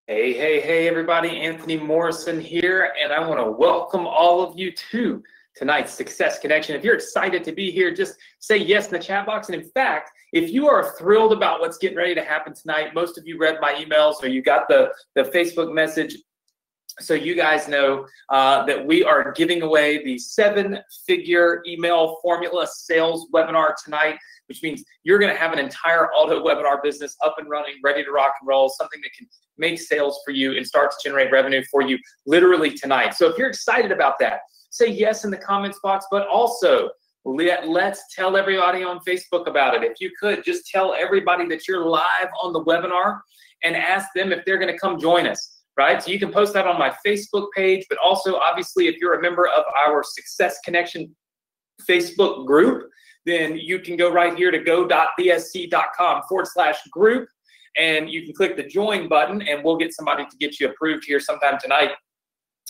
Hey, everybody. Anthony Morrison here, and I want to welcome all of you to tonight's Success Connection. If you're excited to be here, just say yes in the chat box. And in fact, if you are thrilled about what's getting ready to happen tonight, most of you read my emails or you got the Facebook message. So you guys know that we are giving away the 7-figure email formula sales webinar tonight, which means you're going to have an entire auto webinar business up and running, ready to rock and roll, something that can make sales for you and start to generate revenue for you literally tonight. So if you're excited about that, say yes in the comments box, but also let's tell everybody on Facebook about it. If you could, just tell everybody that you're live on the webinar and ask them if they're going to come join us. Right? So you can post that on my Facebook page, but also obviously if you're a member of our Success Connection Facebook group, then you can go right here to go.bsc.com/group and you can click the join button and we'll get somebody to get you approved here sometime tonight.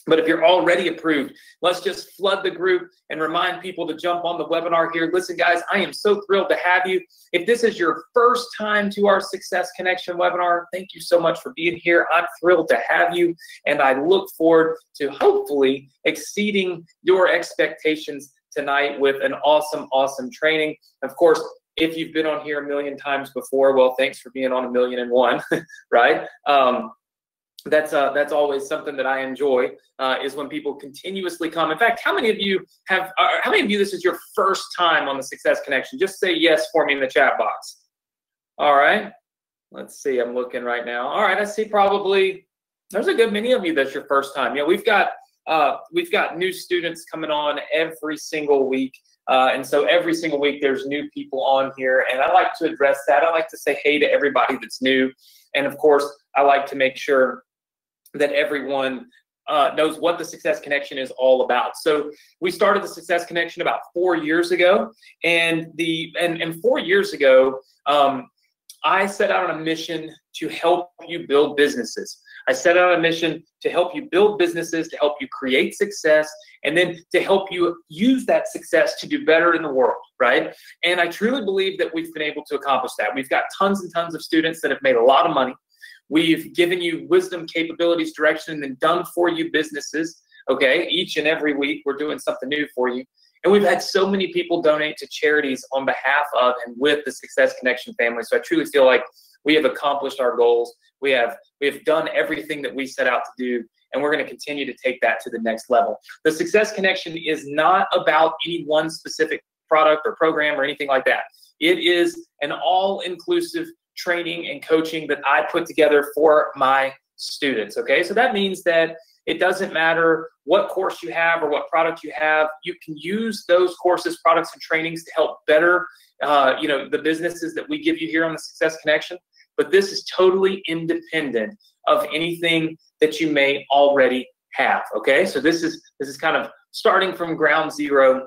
But if you're already approved, let's just flood the group and remind people to jump on the webinar here. Listen, guys, I am so thrilled to have you. If this is your first time to our Success Connection webinar, thank you so much for being here. I'm thrilled to have you, and I look forward to hopefully exceeding your expectations tonight with an awesome training. Of course, if you've been on here a million times before, well, thanks for being on 1,000,001, right? That's always something that I enjoy is when people continuously come. In fact, how many of you this is your first time on the Success Connection? Just say yes for me in the chat box. All right. Let's see. I'm looking right now. All right. I see probably there's a good many of you that's your first time. Yeah, we've got new students coming on every single week. And so every single week there's new people on here, and I like to address that. I like to say hey to everybody that's new. And of course, I like to make sure that everyone knows what the Success Connection is all about. So we started the Success Connection about 4 years ago, and 4 years ago, I set out on a mission to help you build businesses. I set out on a mission to help you build businesses, to help you create success, and then to help you use that success to do better in the world, right? And I truly believe that we've been able to accomplish that. We've got tons and tons of students that have made a lot of money. We've given you wisdom, capabilities, direction, and then done for you businesses, okay? Each and every week, we're doing something new for you. And we've had so many people donate to charities on behalf of and with the Success Connection family. So I truly feel like we have accomplished our goals. We have done everything that we set out to do, and we're going to continue to take that to the next level. The Success Connection is not about any one specific product or program or anything like that. It is an all-inclusive training and coaching that I put together for my students, okay? So that means that it doesn't matter what course you have or what product you have. You can use those courses, products, and trainings to help better the businesses that we give you here on the Success Connection. But this is totally independent of anything that you may already have, okay? So this is kind of starting from ground zero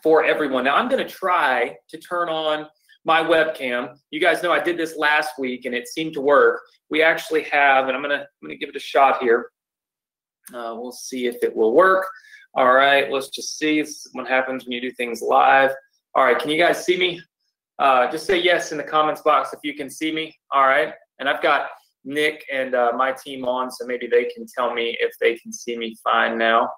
for everyone. Now I'm going to try to turn on my webcam. You guys know I did this last week and it seemed to work. We actually have, and I'm gonna give it a shot here. We'll see if it will work. All right, let's just see what happens when you do things live. All right, can you guys see me? Just say yes in the comments box if you can see me. All right, and I've got Nick and my team on, so maybe they can tell me if they can see me fine now.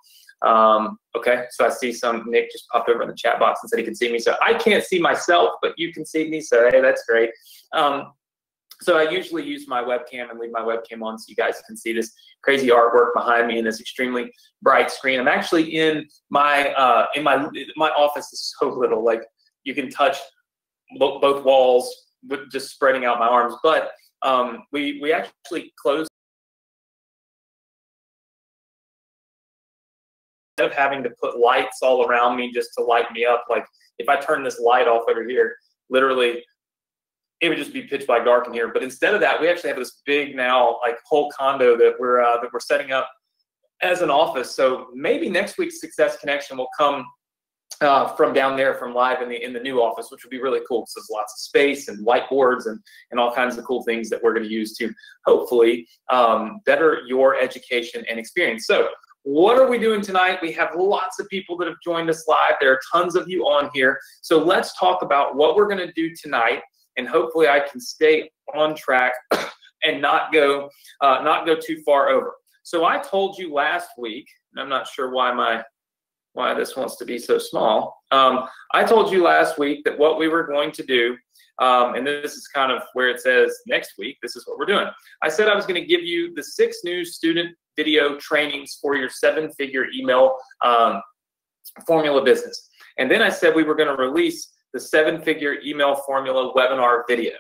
Okay, so I see Nick just popped over in the chat box and said he can see me. So I can't see myself, but you can see me, so hey, that's great. So I usually use my webcam and leave my webcam on so you guys can see this crazy artwork behind me and this extremely bright screen. I'm actually in my office is so little, like you can touch both walls with just spreading out my arms. But we actually closed. Of having to put lights all around me just to light me up. Like if I turn this light off over here, literally it would just be pitch black dark in here. But instead of that, we actually have this big now like whole condo that we're setting up as an office. So maybe next week's Success Connection will come from down there, from live in the new office, which would be really cool because there's lots of space and whiteboards and all kinds of cool things that we're going to use to hopefully better your education and experience. So what are we doing tonight? We have lots of people that have joined us live. There are tons of you on here. So let's talk about what we're going to do tonight, and hopefully I can stay on track and not go too far over. So I told you last week, and I'm not sure why this wants to be so small. I told you last week that what we were going to do, and this is kind of where it says next week, this is what we're doing. I said I was going to give you the 6 new student video trainings for your 7-figure email formula business. And then I said we were going to release the 7-figure email formula webinar video.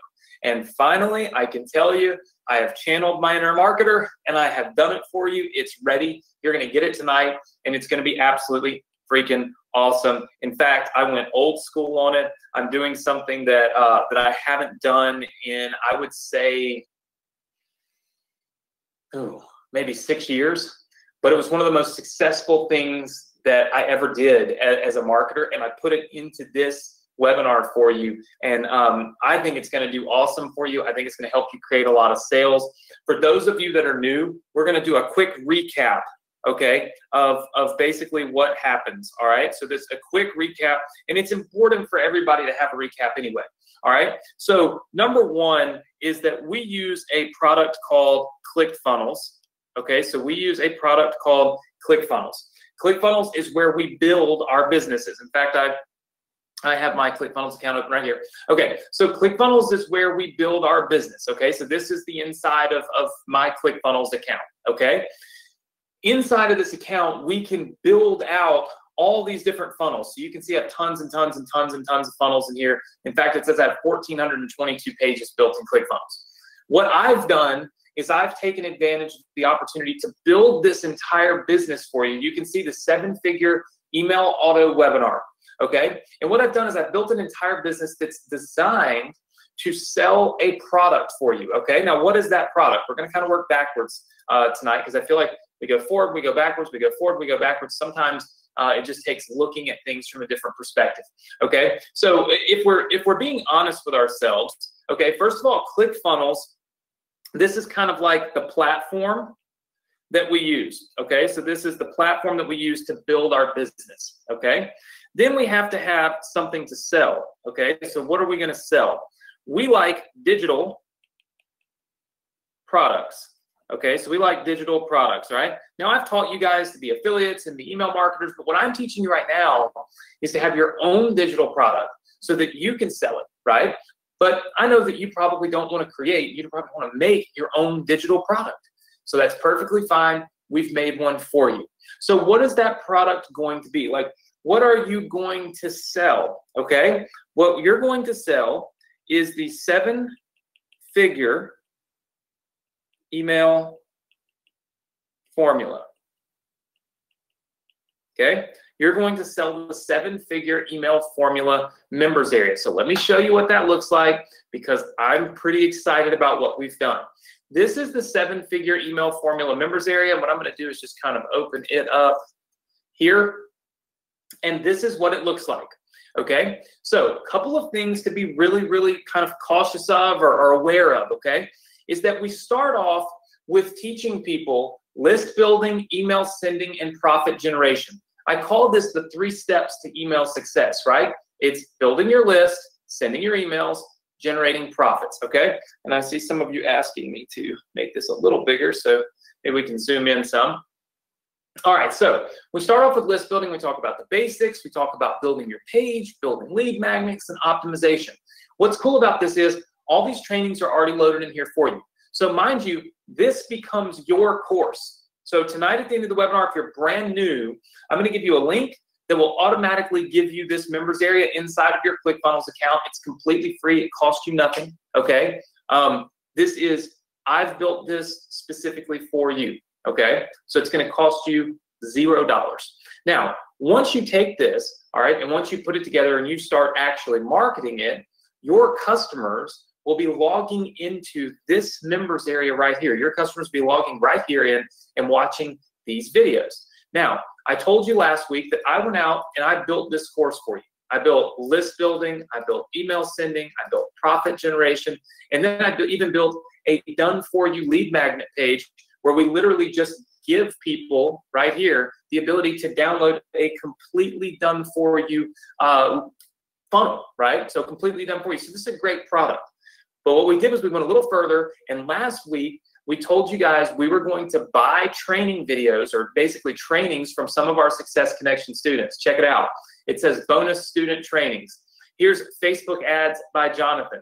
And finally, I can tell you, I have channeled my inner marketer and I have done it for you. It's ready. You're going to get it tonight, and it's going to be absolutely freaking awesome. In fact, I went old school on it. I'm doing something that I haven't done in, I would say, maybe 6 years. But it was one of the most successful things that I ever did as a marketer, and I put it into this webinar for you. And I think it's going to do awesome for you. I think it's going to help you create a lot of sales. For those of you that are new, we're going to do a quick recap, okay, of basically what happens, all right? So this a quick recap, and it's important for everybody to have a recap anyway, all right? So number 1 is that we use a product called ClickFunnels, okay? So we use a product called ClickFunnels. ClickFunnels is where we build our businesses. In fact, I have my ClickFunnels account open right here. Okay, so ClickFunnels is where we build our business, okay? So this is the inside of my ClickFunnels account, okay? Inside of this account, we can build out all these different funnels. So you can see I have tons and tons and tons and tons of funnels in here. In fact, it says I have 1,422 pages built in ClickFunnels. What I've done is I've taken advantage of the opportunity to build this entire business for you. You can see the 7-figure email auto webinar, okay? And what I've done is I've built an entire business that's designed to sell a product for you, okay? Now, what is that product? We're gonna kind of work backwards tonight, because I feel like we go forward, we go backwards, we go forward, we go backwards. Sometimes it just takes looking at things from a different perspective, okay? So if we're being honest with ourselves, okay, first of all, ClickFunnels, this is kind of like the platform that we use, okay? So this is the platform that we use to build our business, okay? Then we have to have something to sell, okay? So what are we gonna sell? We like digital products, okay? So we like digital products, right? Now I've taught you guys to be affiliates and be email marketers, but what I'm teaching you right now is to have your own digital product so that you can sell it, right? But I know that you probably don't want to create, you probably want to make your own digital product. So that's perfectly fine. We've made one for you. So what is that product going to be? Like, what are you going to sell, okay? What you're going to sell is the 7-figure email formula, okay? You're going to sell the 7-figure email formula members area. So let me show you what that looks like, because I'm pretty excited about what we've done. This is the 7-figure email formula members area. What I'm going to do is just kind of open it up here. And this is what it looks like, okay? So a couple of things to be really, really kind of cautious of or aware of, okay, is that we start off with teaching people list building, email sending, and profit generation. I call this the 3 steps to email success, right? It's building your list, sending your emails, generating profits, okay? And I see some of you asking me to make this a little bigger, so maybe we can zoom in some. All right, so we start off with list building. We talk about the basics. We talk about building your page, building lead magnets, and optimization. What's cool about this is all these trainings are already loaded in here for you. So mind you, this becomes your course. So tonight at the end of the webinar, if you're brand new, I'm going to give you a link that will automatically give you this members area inside of your ClickFunnels account. It's completely free. It costs you nothing, okay? I've built this specifically for you, okay? So it's going to cost you $0. Now, once you take this, all right, and once you put it together and you start actually marketing it, your customers will be logging into this members area right here. Your customers will be logging right here in and watching these videos. Now, I told you last week that I went out and I built this course for you. I built list building, I built email sending, I built profit generation, and then I even built a done-for-you lead magnet page where we literally just give people right here the ability to download a completely done-for-you funnel, right? So completely done for you. So this is a great product. But what we did was we went a little further, and last week we told you guys we were going to buy training videos, or basically trainings from some of our Success Connection students. Check it out. It says bonus student trainings. Here's Facebook ads by Jonathan.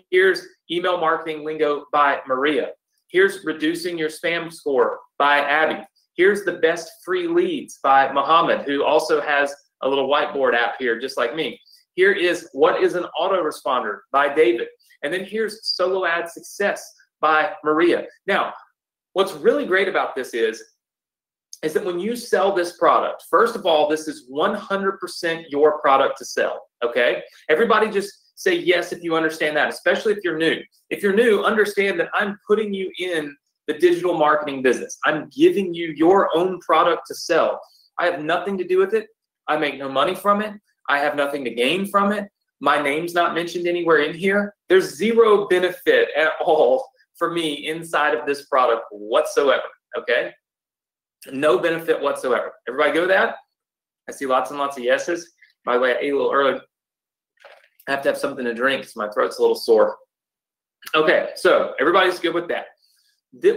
Here's email marketing lingo by Maria. Here's reducing your spam score by Abby. Here's the best free leads by Muhammad, who also has a little whiteboard app here, just like me. Here is what is an autoresponder by David. And then here's solo ad success by Maria. Now, what's really great about this is that when you sell this product, first of all, this is 100% your product to sell, okay? Everybody just say yes if you understand that, especially if you're new. If you're new, understand that I'm putting you in the digital marketing business. I'm giving you your own product to sell. I have nothing to do with it. I make no money from it. I have nothing to gain from it. My name's not mentioned anywhere in here. There's zero benefit at all for me inside of this product whatsoever, okay? No benefit whatsoever. Everybody go with that? I see lots and lots of yeses. By the way, I ate a little early. I have to have something to drink because my throat's a little sore. Okay, so everybody's good with that.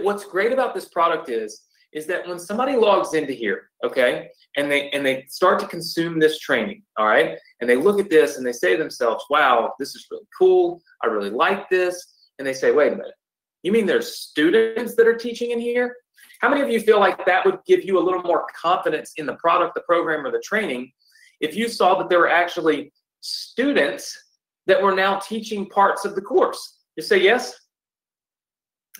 What's great about this product is that when somebody logs into here, okay, and they start to consume this training, all right, and they look at this and they say to themselves, wow, this is really cool. I really like this. And they say, wait a minute, you mean there's students that are teaching in here? How many of you feel like that would give you a little more confidence in the product, the program, or the training if you saw that there were actually students that were now teaching parts of the course? You say yes?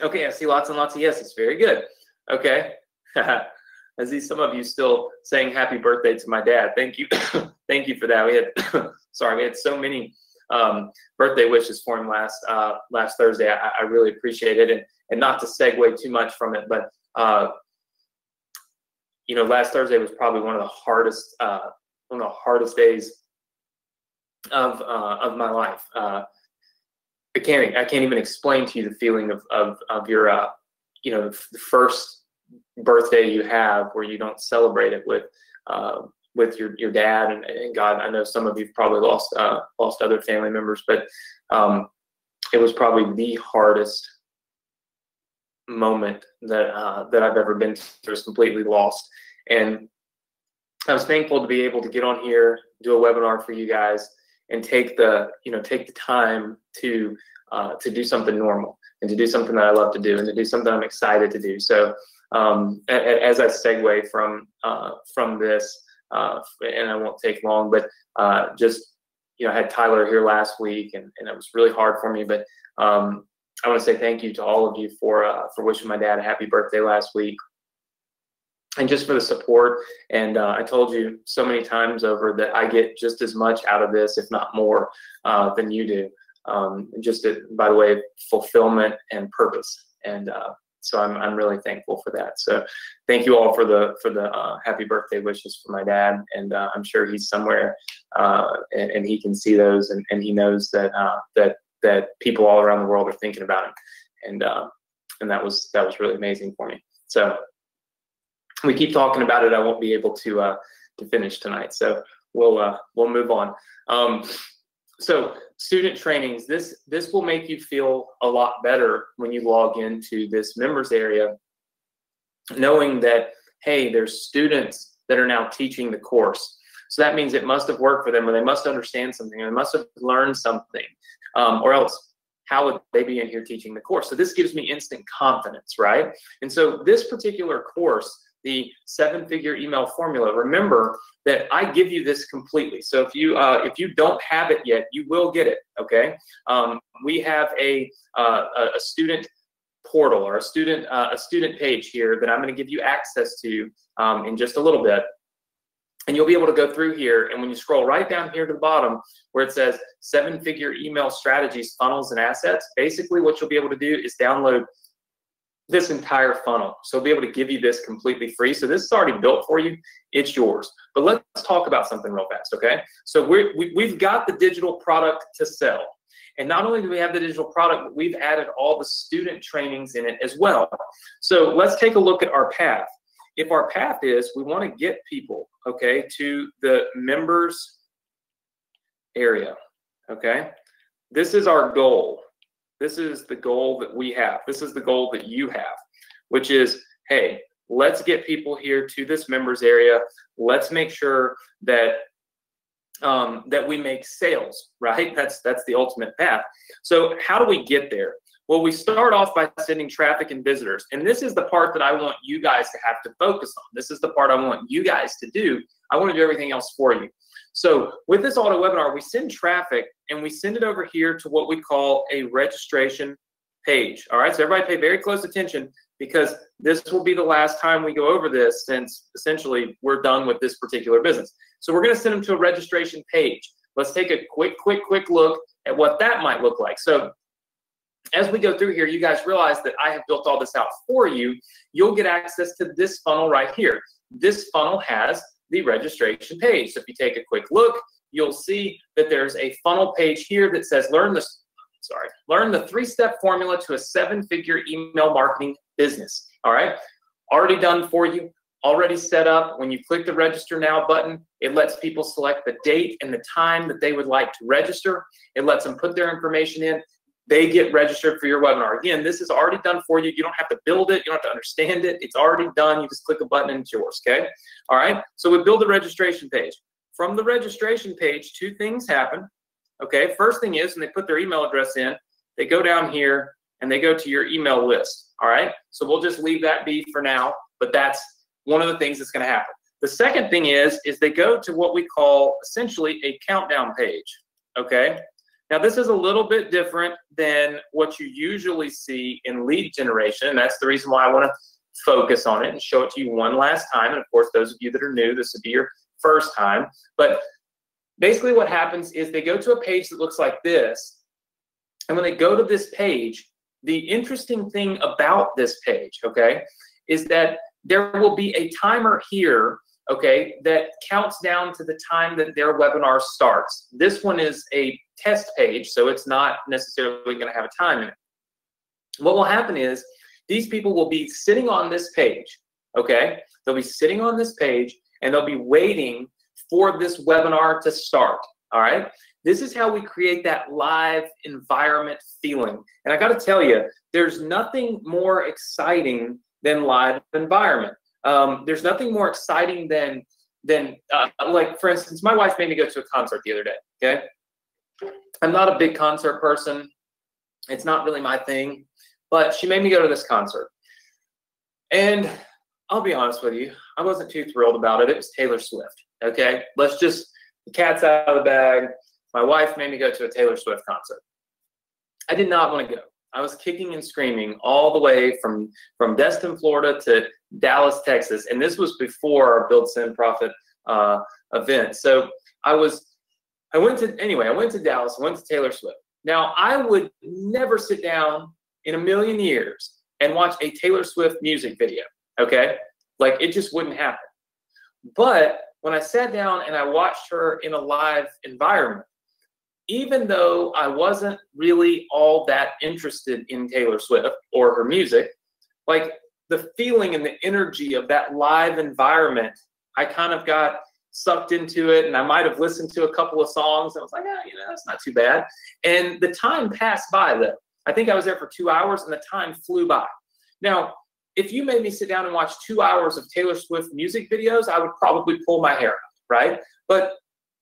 Okay, I see lots and lots of yeses. Very good. Okay. I see some of you still saying happy birthday to my dad. Thank you. Thank you for that. We had, sorry, we had so many birthday wishes for him last Thursday. I really appreciate it. And not to segue too much from it, but you know, last Thursday was probably one of the hardest days of my life. I can't even explain to you the feeling of your you know, the first birthday you have where you don't celebrate it with your dad, and God, I know some of you've probably lost other family members, but it was probably the hardest moment that I've ever been through. It was completely lost, and I was thankful to be able to get on here, do a webinar for you guys, and take the time to do something normal, and to do something that I love to do, and to do something I'm excited to do. So as I segue from this, and I won't take long, but just, you know, I had Tyler here last week, and it was really hard for me, but I want to say thank you to all of you for wishing my dad a happy birthday last week, and just for the support. And I told you so many times over that I get just as much out of this, if not more, than you do. Just by the way of fulfillment and purpose, and so I'm really thankful for that. So thank you all for the happy birthday wishes for my dad, and I'm sure he's somewhere and he can see those, and he knows that that people all around the world are thinking about him, and that was really amazing for me. So we keep talking about it. I won't be able to finish tonight, so we'll move on. So student trainings, this will make you feel a lot better when you log into this members area, knowing that, hey, there's students that are now teaching the course. So that means it must have worked for them, or they must understand something, or they must have learned something, or else how would they be in here teaching the course? So this gives me instant confidence, right? And so this particular course, the 7-figure email formula, remember that I give you this completely. So if you don't have it yet, you will get it. Okay. We have a student portal, or a student page here that I'm going to give you access to in just a little bit, and you'll be able to go through here. And when you scroll right down here to the bottom where it says 7-figure email strategies, funnels, and assets, basically what you'll be able to do is download this entire funnel. So we'll be able to give you this completely free. So this is already built for you. It's yours. But let's talk about something real fast, okay? So we've got the digital product to sell. And not only do we have the digital product, but we've added all the student trainings in it as well. So let's take a look at our path. If our path is we want to get people, okay, to the members area, okay? This is our goal. This is the goal that we have. This is the goal that you have, which is, hey, let's get people here to this members area. Let's make sure that that we make sales, right? That's the ultimate path. So how do we get there? Well, we start off by sending traffic and visitors. And this is the part that I want you guys to have to focus on. This is the part I want you guys to do. I want to do everything else for you. So with this auto webinar, we send traffic and we send it over here to what we call a registration page. All right, so everybody pay very close attention, because this will be the last time we go over this, since essentially we're done with this particular business. So we're going to send them to a registration page. Let's take a quick look at what that might look like. So as we go through here, you guys realize that I have built all this out for you. You'll get access to this funnel right here. This funnel has the registration page. So if you take a quick look, you'll see that there's a funnel page here that says learn the 3-step formula to a 7-figure email marketing business. All right, already done for you, already set up. When you click the register now button, it lets people select the date and the time that they would like to register. It lets them put their information in. They get registered for your webinar. Again, this is already done for you. You don't have to build it. You don't have to understand it. It's already done. You just click a button and it's yours, okay? All right, so we build the registration page. From the registration page, 2 things happen, okay? First thing is, when they put their email address in, they go down here and they go to your email list, all right? So we'll just leave that be for now, but that's one of the things that's gonna happen. The second thing is they go to what we call essentially a countdown page, okay? Now, this is a little bit different than what you usually see in lead generation, and that's the reason why I want to focus on it and show it to you one last time. And of course, those of you that are new, this would be your first time. But basically what happens is they go to a page that looks like this, and when they go to this page, the interesting thing about this page, okay, is that there will be a timer here, okay, that counts down to the time that their webinar starts. This one is a test page, so it's not necessarily going to have a time in it. What will happen is these people will be sitting on this page, okay? They'll be sitting on this page and they'll be waiting for this webinar to start, all right? This is how we create that live environment feeling. And I got to tell you, there's nothing more exciting than live environment. There's nothing more exciting than like, for instance, my wife made me go to a concert the other day, okay? I'm not a big concert person. It's not really my thing, but she made me go to this concert. And I'll be honest with you, I wasn't too thrilled about it. It was Taylor Swift, okay? The cat's out of the bag. My wife made me go to a Taylor Swift concert. I did not want to go. I was kicking and screaming all the way from Destin, Florida to Dallas, Texas. And this was before our Build, Send, Profit event. So I went to Dallas, I went to Taylor Swift. Now, I would never sit down in a million years and watch a Taylor Swift music video, okay? Like, it just wouldn't happen. But when I sat down and I watched her in a live environment, even though I wasn't really all that interested in Taylor Swift or her music, like, the feeling and the energy of that live environment, I kind of got sucked into it, and I might have listened to a couple of songs. And I was like, yeah, that's not too bad. And the time passed by, though. I think I was there for 2 hours, and the time flew by. Now, if you made me sit down and watch 2 hours of Taylor Swift music videos, I would probably pull my hair out, right? But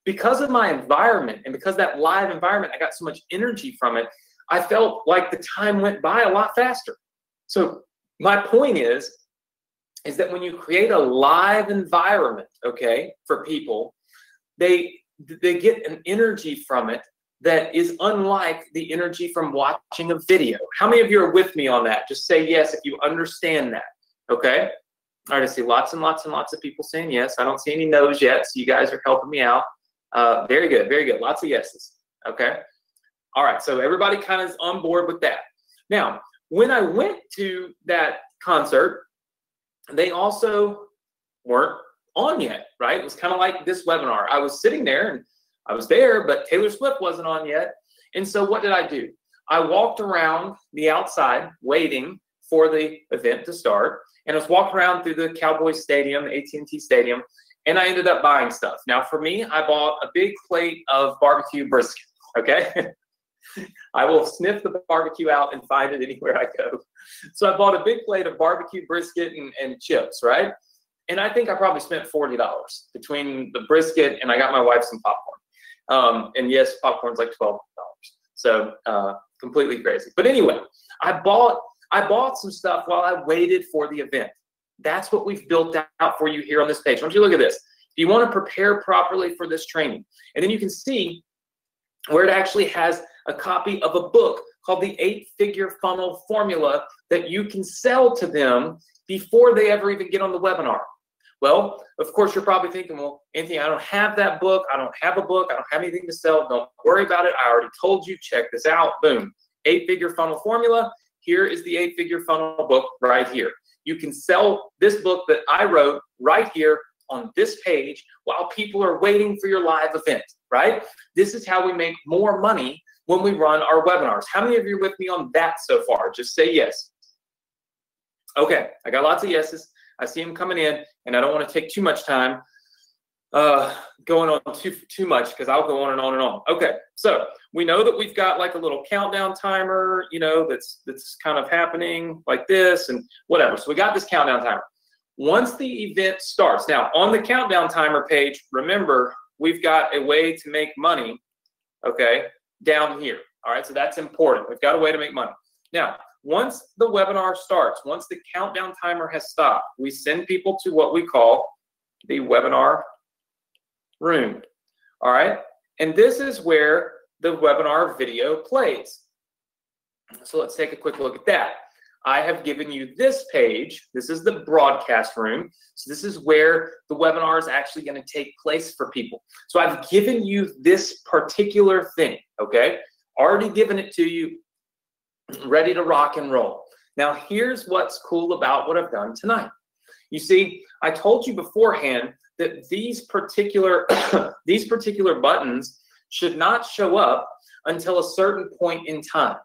because of my environment and because that live environment, I got so much energy from it, I felt like the time went by a lot faster. So my point is that when you create a live environment, okay, for people, they get an energy from it that is unlike the energy from watching a video. How many of you are with me on that? Just say yes if you understand that, okay? All right, I see lots and lots and lots of people saying yes. I don't see any no's yet, so you guys are helping me out. Very good, very good. Lots of yeses, okay? All right, so everybody kind of is on board with that. Now, when I went to that concert, they also weren't on yet, right? It was kind of like this webinar. I was sitting there and I was there, but Taylor Swift wasn't on yet. And so what did I do? I walked around the outside waiting for the event to start. And I was walking around through the Cowboys Stadium, the AT&T Stadium, and I ended up buying stuff. Now, for me, I bought a big plate of barbecue brisket, okay? I will sniff the barbecue out and find it anywhere I go. So I bought a big plate of barbecue brisket and chips, right? And I think I probably spent $40 between the brisket and I got my wife some popcorn. And yes, popcorn's like $12. So completely crazy. But anyway, I bought some stuff while I waited for the event. That's what we've built out for you here on this page. Why don't you look at this? If you want to prepare properly for this training, and then you can see where it actually has a copy of a book called the 8-Figure Funnel Formula that you can sell to them before they ever even get on the webinar. Well, of course, you're probably thinking, well, Anthony, I don't have that book. I don't have a book. I don't have anything to sell. Don't worry about it. I already told you. Check this out. Boom. 8-Figure Funnel Formula. Here is the 8-Figure Funnel book right here. You can sell this book that I wrote right here on this page while people are waiting for your live event, right? This is how we make more money when we run our webinars. How many of you are with me on that so far? Just say yes. Okay, I got lots of yeses. I see them coming in, and I don't want to take too much time going on too much because I'll go on and on and on. Okay, so we know that we've got like a little countdown timer, you know, that's kind of happening like this and whatever. So we got this countdown timer. Once the event starts, now on the countdown timer page, remember, we've got a way to make money, okay, down here. All right, so that's important. We've got a way to make money. Now, once the webinar starts, once the countdown timer has stopped, we send people to what we call the webinar room. All right, and this is where the webinar video plays. So let's take a quick look at that. I have given you this page. This is the broadcast room. So this is where the webinar is actually going to take place for people. So I've given you this particular thing, okay? Already given it to you, ready to rock and roll. Now, here's what's cool about what I've done tonight. You see, I told you beforehand that these particular buttons should not show up until a certain point in time.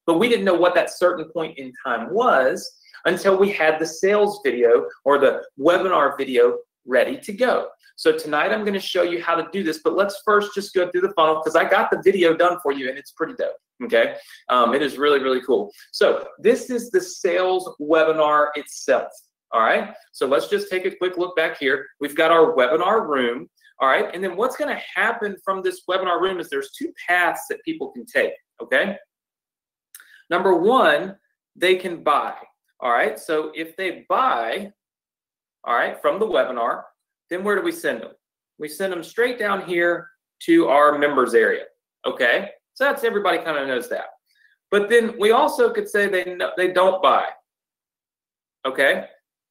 But we didn't know what that certain point in time was until we had the sales video or the webinar video ready to go. So tonight I'm going to show you how to do this, but let's first just go through the funnel because I got the video done for you and it's pretty dope, okay? It is really, really cool. So this is the sales webinar itself, all right? So let's just take a quick look back here. We've got our webinar room, all right? And then what's going to happen from this webinar room is there's two paths that people can take, okay? Number one, they can buy, all right? So if they buy, all right, from the webinar, then where do we send them? We send them straight down here to our members area, okay? So that's, everybody kind of knows that. But then we also could say they don't buy, okay?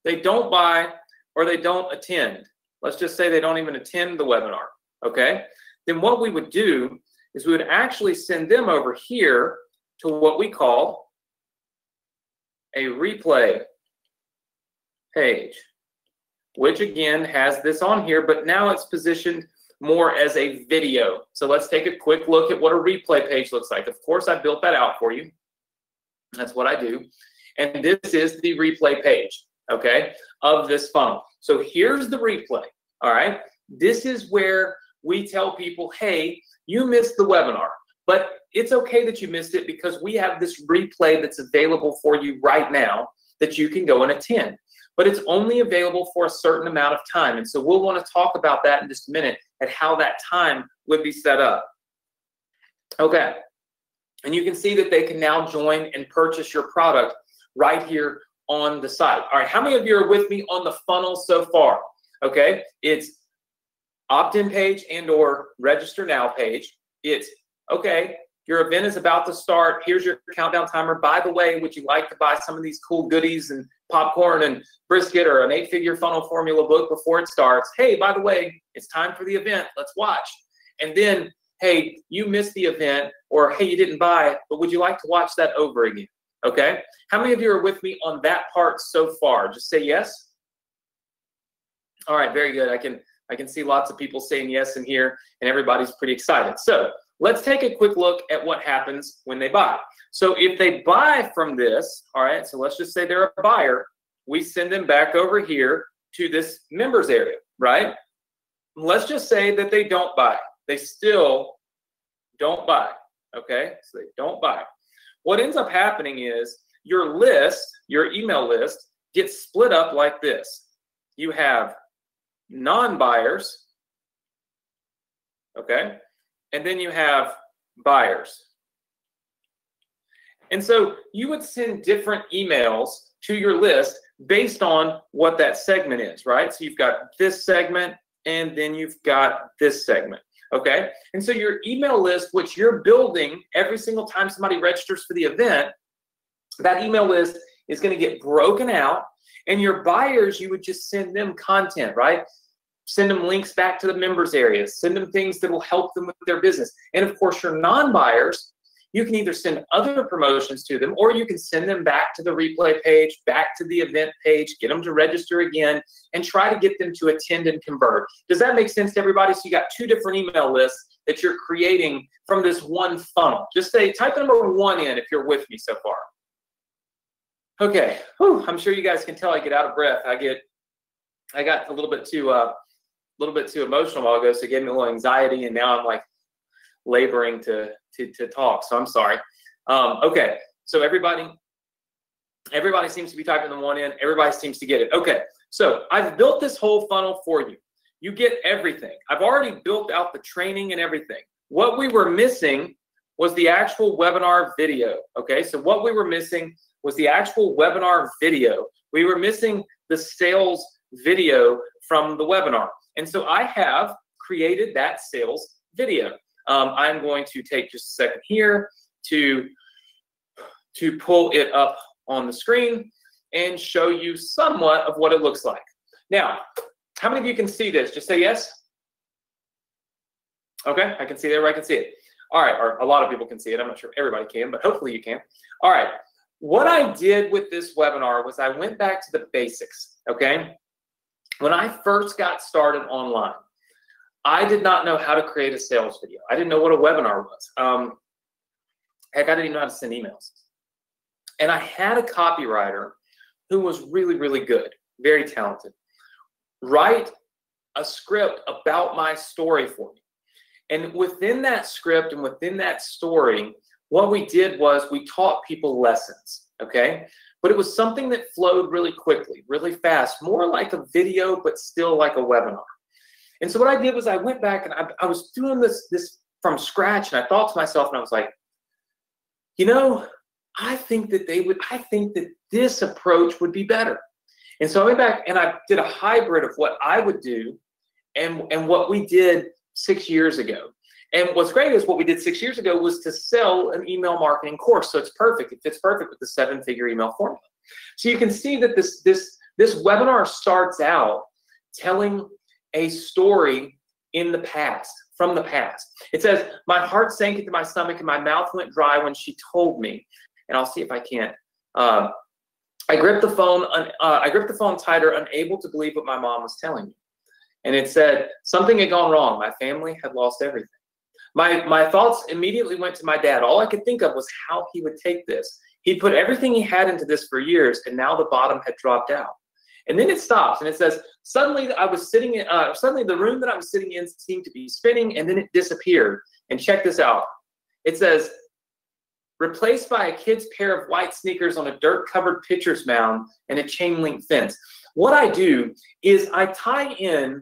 They don't buy or they don't attend. Let's just say they don't even attend the webinar, okay? Then what we would do is we would actually send them over here to what we call a replay page, which again has this on here, but now it's positioned more as a video. So let's take a quick look at what a replay page looks like. Of course, I built that out for you. That's what I do. And this is the replay page, okay, of this funnel. So here's the replay, all right? This is where we tell people, hey, you missed the webinar. But it's okay that you missed it because we have this replay that's available for you right now that you can go and attend. But it's only available for a certain amount of time. And so we'll want to talk about that in just a minute and how that time would be set up. Okay. And you can see that they can now join and purchase your product right here on the site. All right. How many of you are with me on the funnel so far? Okay. It's opt-in page and or register now page. It's okay, your event is about to start. Here's your countdown timer. By the way, would you like to buy some of these cool goodies and popcorn and brisket or an 8-Figure Funnel Formula book before it starts? Hey, by the way, it's time for the event. Let's watch. And then, hey, you missed the event, or hey, you didn't buy it, but would you like to watch that over again? Okay? How many of you are with me on that part so far? Just say yes. All right, very good. I can see lots of people saying yes in here, and everybody's pretty excited. So let's take a quick look at what happens when they buy. So if they buy from this, all right, so let's just say they're a buyer, we send them back over here to this members area, right? Let's just say that they don't buy. They still don't buy. okay? So they don't buy. What ends up happening is your list, your email list, gets split up like this. You have non-buyers, okay? And then you have buyers. And so you would send different emails to your list based on what that segment is, right? So you've got this segment, and then you've got this segment, okay? And so your email list, which you're building every single time somebody registers for the event, that email list is going to get broken out, and your buyers, you would just send them content, right? Send them links back to the members area, send them things that will help them with their business. And of course, your non-buyers, you can either send other promotions to them, or you can send them back to the replay page, back to the event page, get them to register again, and try to get them to attend and convert. Does that make sense to everybody? So you got two different email lists that you're creating from this one funnel. Just say, type number 1 in if you're with me so far. Okay, whew, I'm sure you guys can tell I get out of breath. I got a little bit too emotional a while ago, so it gave me a little anxiety, and now I'm like laboring to talk, so I'm sorry. Okay, so everybody seems to be typing the 1 in. Everybody seems to get it. Okay, so I've built this whole funnel for you. You get everything. I've already built out the training and everything. What we were missing was the actual webinar video. Okay, so what we were missing was the actual webinar video. We were missing the sales video from the webinar. And so I have created that sales video. I'm going to take just a second here to pull it up on the screen and show you somewhat of what it looks like. Now, how many of you can see this? Just say yes. Okay, I can see it. Everybody can see it. All right, or a lot of people can see it. I'm not sure if everybody can, but hopefully you can. All right, what I did with this webinar was I went back to the basics, okay? When I first got started online, I did not know how to create a sales video. I didn't know what a webinar was. Heck, I didn't even know how to send emails. And I had a copywriter who was really, really good, very talented, write a script about my story for me. And within that script and within that story, what we did was we taught people lessons, okay? But it was something that flowed really quickly, really fast, more like a video, but still like a webinar. And so what I did was I went back and I was doing this from scratch, and I thought to myself, and I was like, you know, I think that this approach would be better. And so I went back and I did a hybrid of what I would do and what we did 6 years ago. And what's great is what we did 6 years ago was to sell an email marketing course. So it's perfect. It fits perfect with the 7-figure email formula. So you can see that this webinar starts out telling a story in the past, from the past. It says, my heart sank into my stomach and my mouth went dry when she told me. And I'll see if I can't. I gripped the phone tighter, unable to believe what my mom was telling me. And it said, something had gone wrong. My family had lost everything. My thoughts immediately went to my dad. All I could think of was how he would take this. He'd put everything he had into this for years, and now the bottom had dropped out. And then it stops, and it says, suddenly I was sitting in, suddenly the room that I was sitting in seemed to be spinning, and then it disappeared. And check this out. It says, replaced by a kid's pair of white sneakers on a dirt-covered pitcher's mound and a chain-link fence. What I do is I tie in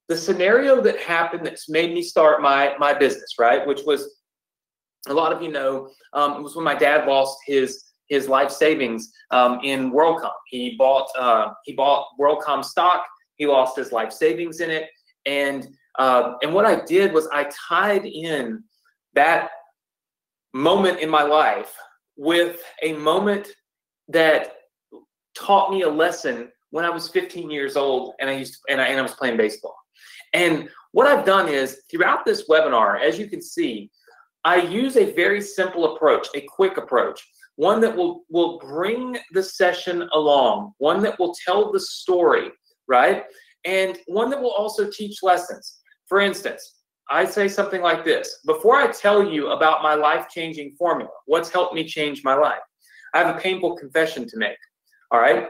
the scenario that happened that's made me start my business, right? Which was, a lot of you know, it was when my dad lost his life savings in WorldCom. He bought WorldCom stock. He lost his life savings in it, and what I did was I tied in that moment in my life with a moment that taught me a lesson when I was 15 years old, and I was playing baseball. And what I've done is throughout this webinar, as you can see, I use a very simple approach, a quick approach. One that will bring the session along, one that will tell the story, right? And one that will also teach lessons. For instance, I say something like this. Before I tell you about my life-changing formula, what's helped me change my life, I have a painful confession to make, all right?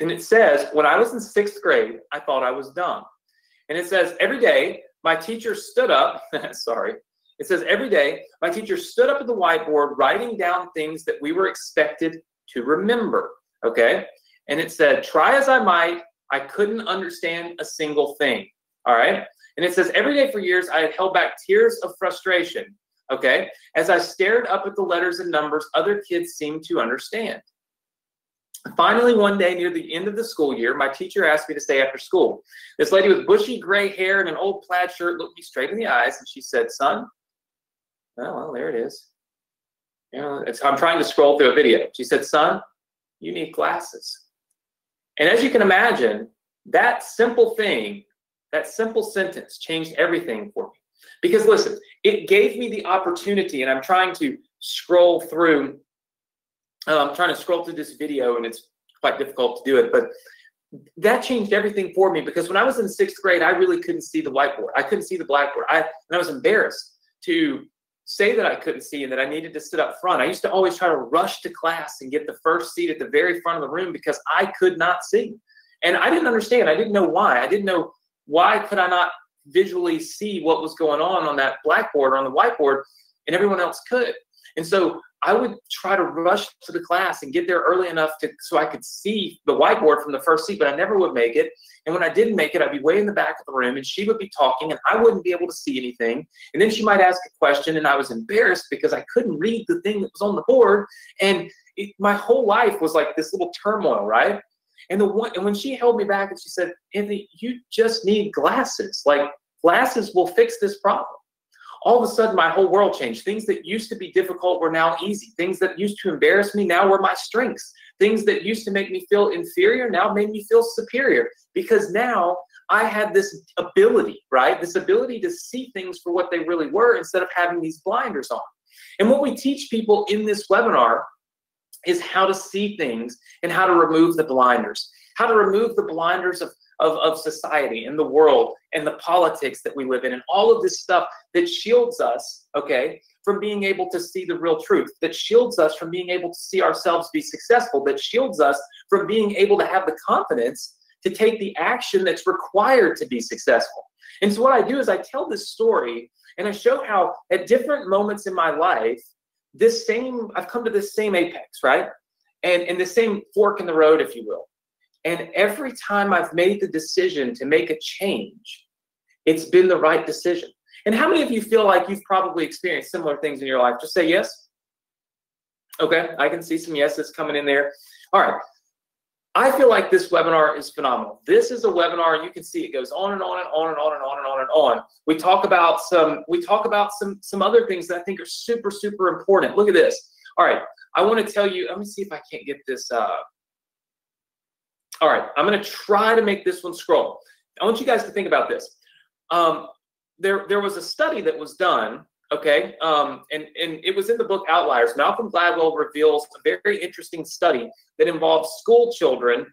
And it says, when I was in 6th grade, I thought I was dumb. And it says, every day, my teacher stood up, sorry, It says, every day, my teacher stood up at the whiteboard writing down things that we were expected to remember, okay? And it said, try as I might, I couldn't understand a single thing, all right? And it says, every day for years, I had held back tears of frustration, okay? As I stared up at the letters and numbers other kids seemed to understand. Finally, one day near the end of the school year, my teacher asked me to stay after school. This lady with bushy gray hair and an old plaid shirt looked me straight in the eyes, and she said, son, oh, well, there it is. You know, I'm trying to scroll through a video. She said, son, you need glasses. And as you can imagine, that simple thing, that simple sentence changed everything for me. Because listen, it gave me the opportunity, and I'm trying to scroll through this video, and it's quite difficult to do it, but that changed everything for me, because when I was in 6th grade, I really couldn't see the whiteboard. I couldn't see the blackboard. And I was embarrassed to say that I couldn't see and that I needed to sit up front. I used to always try to rush to class and get the first seat at the very front of the room because I could not see. And I didn't understand. I didn't know why. I didn't know why could I not visually see what was going on that blackboard or on the whiteboard, and everyone else could. And so I would try to rush to the class and get there early enough so I could see the whiteboard from the first seat, but I never would make it. And when I didn't make it, I'd be way in the back of the room, and she would be talking, and I wouldn't be able to see anything. And then she might ask a question, and I was embarrassed because I couldn't read the thing that was on the board. And my whole life was like this little turmoil, right? And when she held me back and she said, Anthony, you just need glasses. Like, glasses will fix this problem. All of a sudden, my whole world changed. Things that used to be difficult were now easy. Things that used to embarrass me now were my strengths. Things that used to make me feel inferior now made me feel superior, because now I had this ability, right? This ability to see things for what they really were instead of having these blinders on. And what we teach people in this webinar is how to see things and how to remove the blinders, how to remove the blinders of society and the world and the politics that we live in and all of this stuff that shields us, okay, from being able to see the real truth, that shields us from being able to see ourselves be successful, that shields us from being able to have the confidence to take the action that's required to be successful. And so what I do is I tell this story and I show how at different moments in my life, I've come to this same apex, right? And the same fork in the road, if you will. And every time I've made the decision to make a change, it's been the right decision. And how many of you feel like you've probably experienced similar things in your life? Just say yes. Okay, I can see some yeses coming in there. All right. I feel like this webinar is phenomenal. This is a webinar, and you can see it goes on and on and on and on and on and on and on. We talk about some other things that I think are super, super important. Look at this. All right, I want to tell you, let me see if I can't get this. All right, I'm going to try to make this one scroll. I want you guys to think about this. There was a study that was done, okay, and it was in the book Outliers. Malcolm Gladwell reveals a very interesting study that involves school children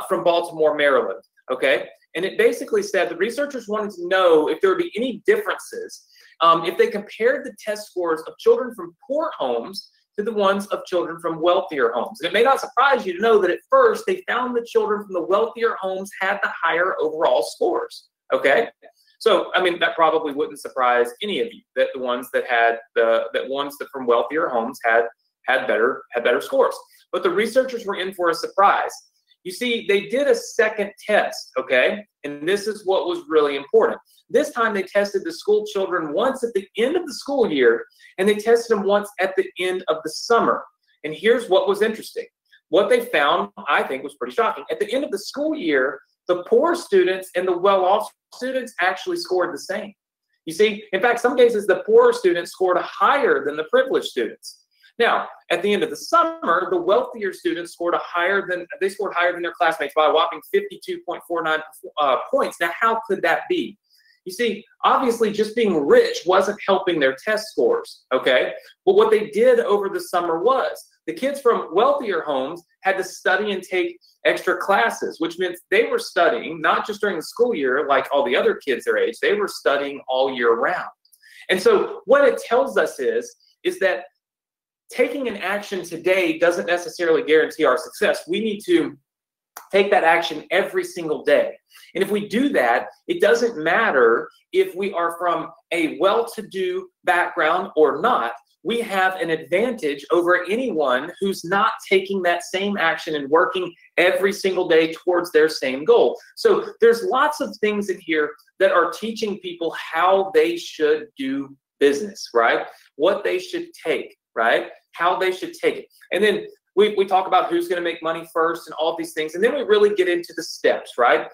from Baltimore, Maryland, okay? And it basically said the researchers wanted to know if there would be any differences if they compared the test scores of children from poor homes to the ones of children from wealthier homes. And it may not surprise you to know that at first they found the children from the wealthier homes had the higher overall scores, okay? So, I mean, that probably wouldn't surprise any of you that the ones that from wealthier homes had better scores. But the researchers were in for a surprise. You see, they did a second test, okay? And this is what was really important. This time they tested the school children once at the end of the school year, and they tested them once at the end of the summer. And here's what was interesting. What they found, I think, was pretty shocking. At the end of the school year, the poor students and the well-off students actually scored the same. You see, in fact, some cases, the poorer students scored higher than the privileged students. Now, at the end of the summer, the wealthier students scored higher than their classmates by a whopping 52.49 points. Now, how could that be? You see, obviously, just being rich wasn't helping their test scores, okay? But what they did over the summer was the kids from wealthier homes had to study and take extra classes, which meant they were studying not just during the school year like all the other kids their age, they were studying all year round. And so what it tells us is that taking an action today doesn't necessarily guarantee our success. We need to take that action every single day. And if we do that, it doesn't matter if we are from a well-to-do background or not. We have an advantage over anyone who's not taking that same action and working every single day towards their same goal. So there's lots of things in here that are teaching people how they should do business, right? What they should take, right? How they should take it. And then we talk about who's going to make money first and all these things. And then we really get into the steps, right?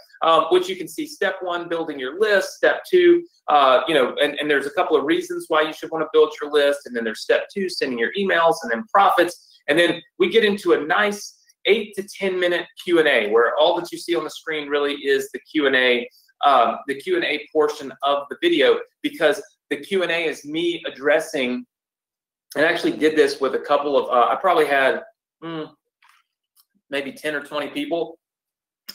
Which you can see step 1, building your list. Step 2, and there's a couple of reasons why you should want to build your list. And then there's step 2, sending your emails, and then profits. And then we get into a nice 8 to 10 minute Q&A where all that you see on the screen really is the Q&A portion of the video, because the Q&A is me addressing, and I actually did this with a couple of, I probably had maybe 10 or 20 people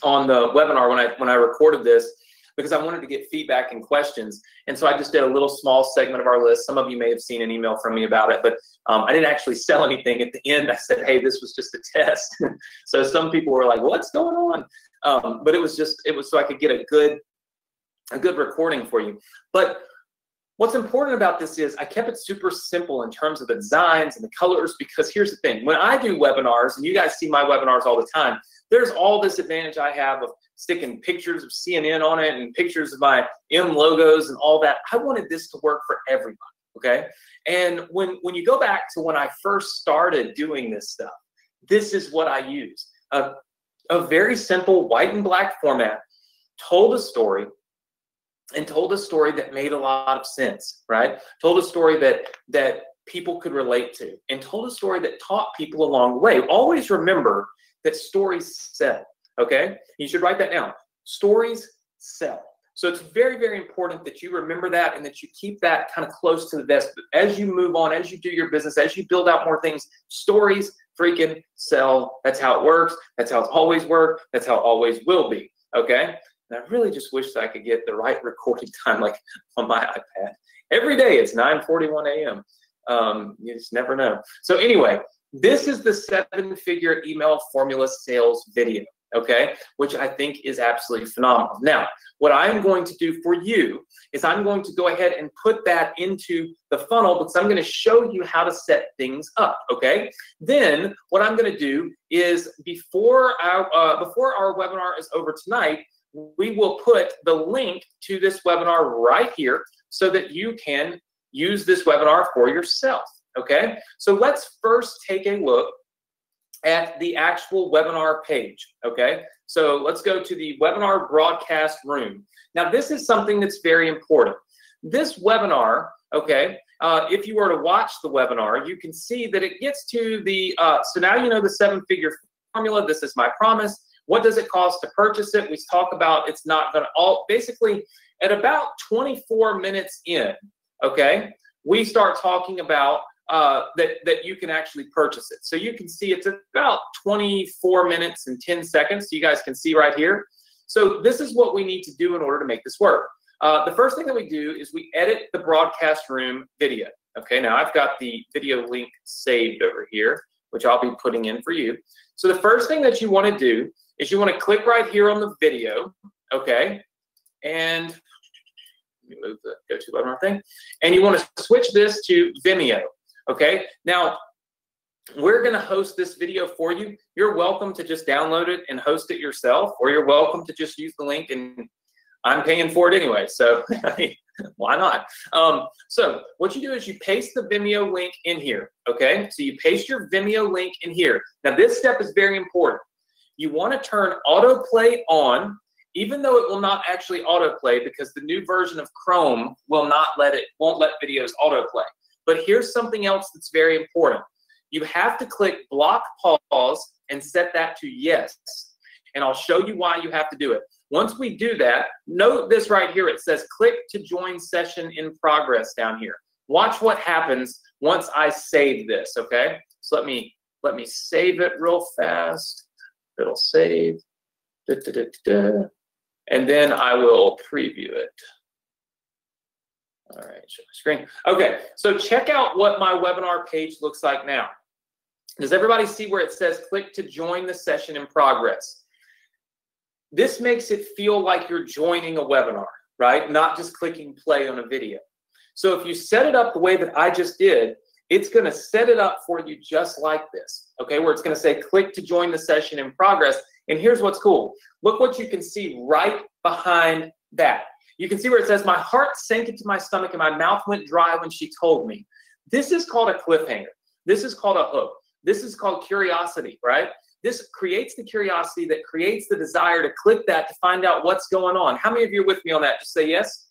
on the webinar when I recorded this, because I wanted to get feedback and questions. And so I just did a little small segment of our list. Some of you may have seen an email from me about it, but I didn't actually sell anything at the end. I said, hey, this was just a test. So some people were like, what's going on? But it was so I could get a good recording for you. But what's important about this is I kept it super simple in terms of the designs and the colors, because here's the thing. When I do webinars, and you guys see my webinars all the time, there's all this advantage I have of sticking pictures of CNN on it and pictures of my M logos and all that. I wanted this to work for everybody, okay? And when you go back to when I first started doing this stuff, this is what I used. A very simple white and black format, told a story, and told a story that made a lot of sense, right? Told a story that people could relate to, and told a story that taught people along the way. Always remember that stories sell, okay? You should write that down. Stories sell. So it's very, very important that you remember that and that you keep that kind of close to the vest. But as you move on, as you do your business, as you build out more things, stories freaking sell. That's how it works. That's how it's always worked. That's how it always will be, okay? And I really just wish that I could get the right recording time, like on my iPad. Every day it's 9:41 a.m. You just never know. So anyway, this is the 7-figure email formula sales video, okay, which I think is absolutely phenomenal. Now, what I'm going to do for you is I'm going to go ahead and put that into the funnel, because I'm going to show you how to set things up, okay? Then what I'm going to do is before our webinar is over tonight, we will put the link to this webinar right here so that you can use this webinar for yourself, okay? So let's first take a look at the actual webinar page, okay? So let's go to the webinar broadcast room. Now, this is something that's very important. This webinar, okay, if you were to watch the webinar, you can see that it gets to the, so now you know the 7-figure formula. This is my promise. What does it cost to purchase it? We talk about it's not going to all, basically at about 24 minutes in, okay, we start talking about that you can actually purchase it. So you can see it's about 24 minutes and 10 seconds. So you guys can see right here. So this is what we need to do in order to make this work. The first thing that we do is we edit the broadcast room video. Okay, now I've got the video link saved over here, which I'll be putting in for you. So the first thing that you want to do is you want to click right here on the video, okay, and let me move the GoToWebinar thing, and you want to switch this to Vimeo, okay? Now, we're going to host this video for you. You're welcome to just download it and host it yourself, or you're welcome to just use the link, and I'm paying for it anyway, so why not? So what you do is you paste the Vimeo link in here, okay? So you paste your Vimeo link in here. Now, this step is very important. You want to turn autoplay on, even though it will not actually autoplay, because the new version of Chrome won't let videos autoplay. But here's something else that's very important. You have to click block pause and set that to yes. And I'll show you why you have to do it. Once we do that, note this right here. It says click to join session in progress down here. Watch what happens once I save this, okay? So let me save it real fast. It'll save, and then I will preview it. All right, show my screen. Okay, so check out what my webinar page looks like now. Does everybody see where it says click to join the session in progress? This makes it feel like you're joining a webinar, right? Not just clicking play on a video. So if you set it up the way that I just did, it's going to set it up for you just like this, okay? Where it's going to say, click to join the session in progress. And here's what's cool. Look what you can see right behind that. You can see where it says, my heart sank into my stomach and my mouth went dry when she told me. This is called a cliffhanger. This is called a hook. This is called curiosity, right? This creates the curiosity that creates the desire to click that to find out what's going on. How many of you are with me on that? Just say yes.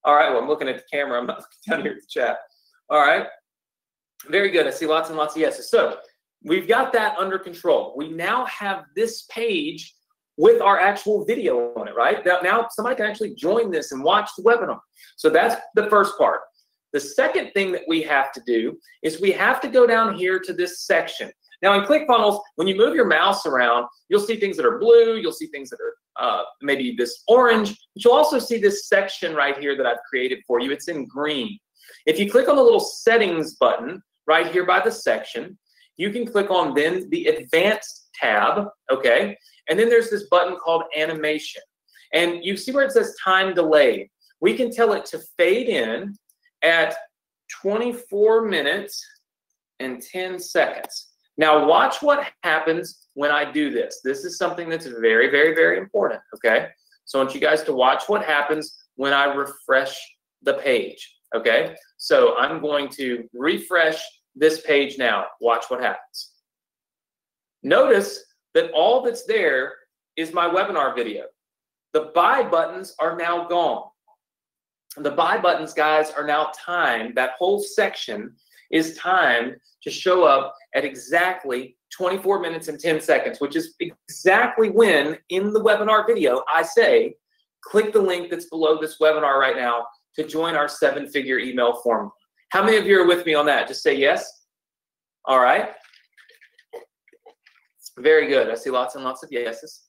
All right, well, I'm looking at the camera. I'm not looking down here at the chat. All right, very good. I see lots and lots of yeses. So we've got that under control. We now have this page with our actual video on it, right? Now somebody can actually join this and watch the webinar. So that's the first part. The second thing that we have to do is we have to go down here to this section. Now in ClickFunnels, when you move your mouse around, you'll see things that are blue, you'll see things that are maybe this orange, but you'll also see this section right here that I've created for you. It's in green. If you click on the little settings button right here by the section, you can click on then the advanced tab, okay? And then there's this button called animation. And you see where it says time delay. We can tell it to fade in at 24 minutes and 10 seconds. Now watch what happens when I do this. This is something that's very, very, very important, okay? So I want you guys to watch what happens when I refresh the page, okay? So I'm going to refresh this page now. Watch what happens. Notice that all that's there is my webinar video. The buy buttons are now gone. The buy buttons, guys, are now timed. That whole section is timed to show up at exactly 24 minutes and 10 seconds, which is exactly when in the webinar video I say, click the link that's below this webinar right now to join our 7-figure email formula. How many of you are with me on that? Just say yes. All right. Very good. I see lots and lots of yeses.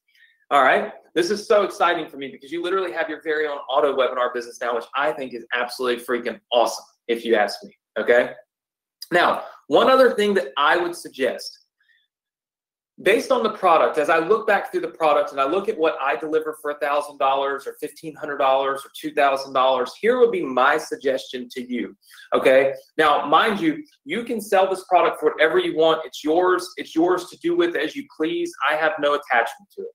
All right. This is so exciting for me because you literally have your very own auto webinar business now, which I think is absolutely freaking awesome, if you ask me. Okay. Now, one other thing that I would suggest, based on the product, as I look back through the product and I look at what I deliver for $1,000 or $1,500 or $2,000, here would be my suggestion to you, okay? Now, mind you, you can sell this product for whatever you want. It's yours. It's yours to do with as you please. I have no attachment to it.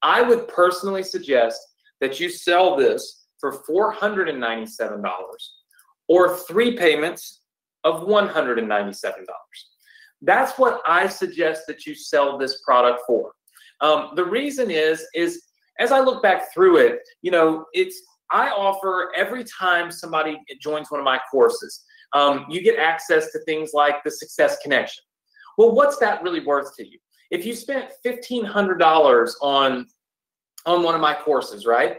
I would personally suggest that you sell this for $497 or 3 payments of $197. That's what I suggest that you sell this product for. The reason is as I look back through it, you know, I offer every time somebody joins one of my courses, you get access to things like the Success Connection. Well, what's that really worth to you? If you spent $1,500 on one of my courses, right?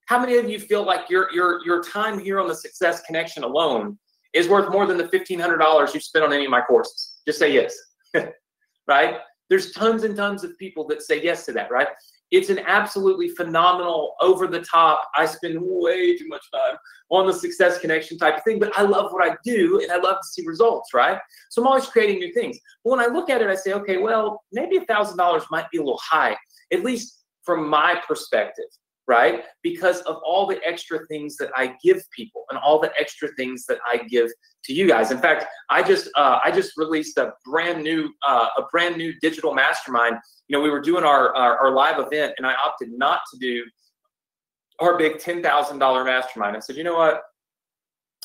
How many of you feel like your time here on the Success Connection alone is worth more than the $1,500 you spent on any of my courses? Just say yes, right? There's tons and tons of people that say yes to that, right? It's an absolutely phenomenal, over the top, I spend way too much time on the Success Connection type of thing, but I love what I do and I love to see results, right? So I'm always creating new things. But when I look at it, I say, okay, well, maybe $1,000 might be a little high, at least from my perspective, right? Because of all the extra things that I give people and all the extra things that I give to you guys. In fact, I just released a brand new digital mastermind. You know, we were doing our live event, and I opted not to do our big $10,000 mastermind. I said, you know what?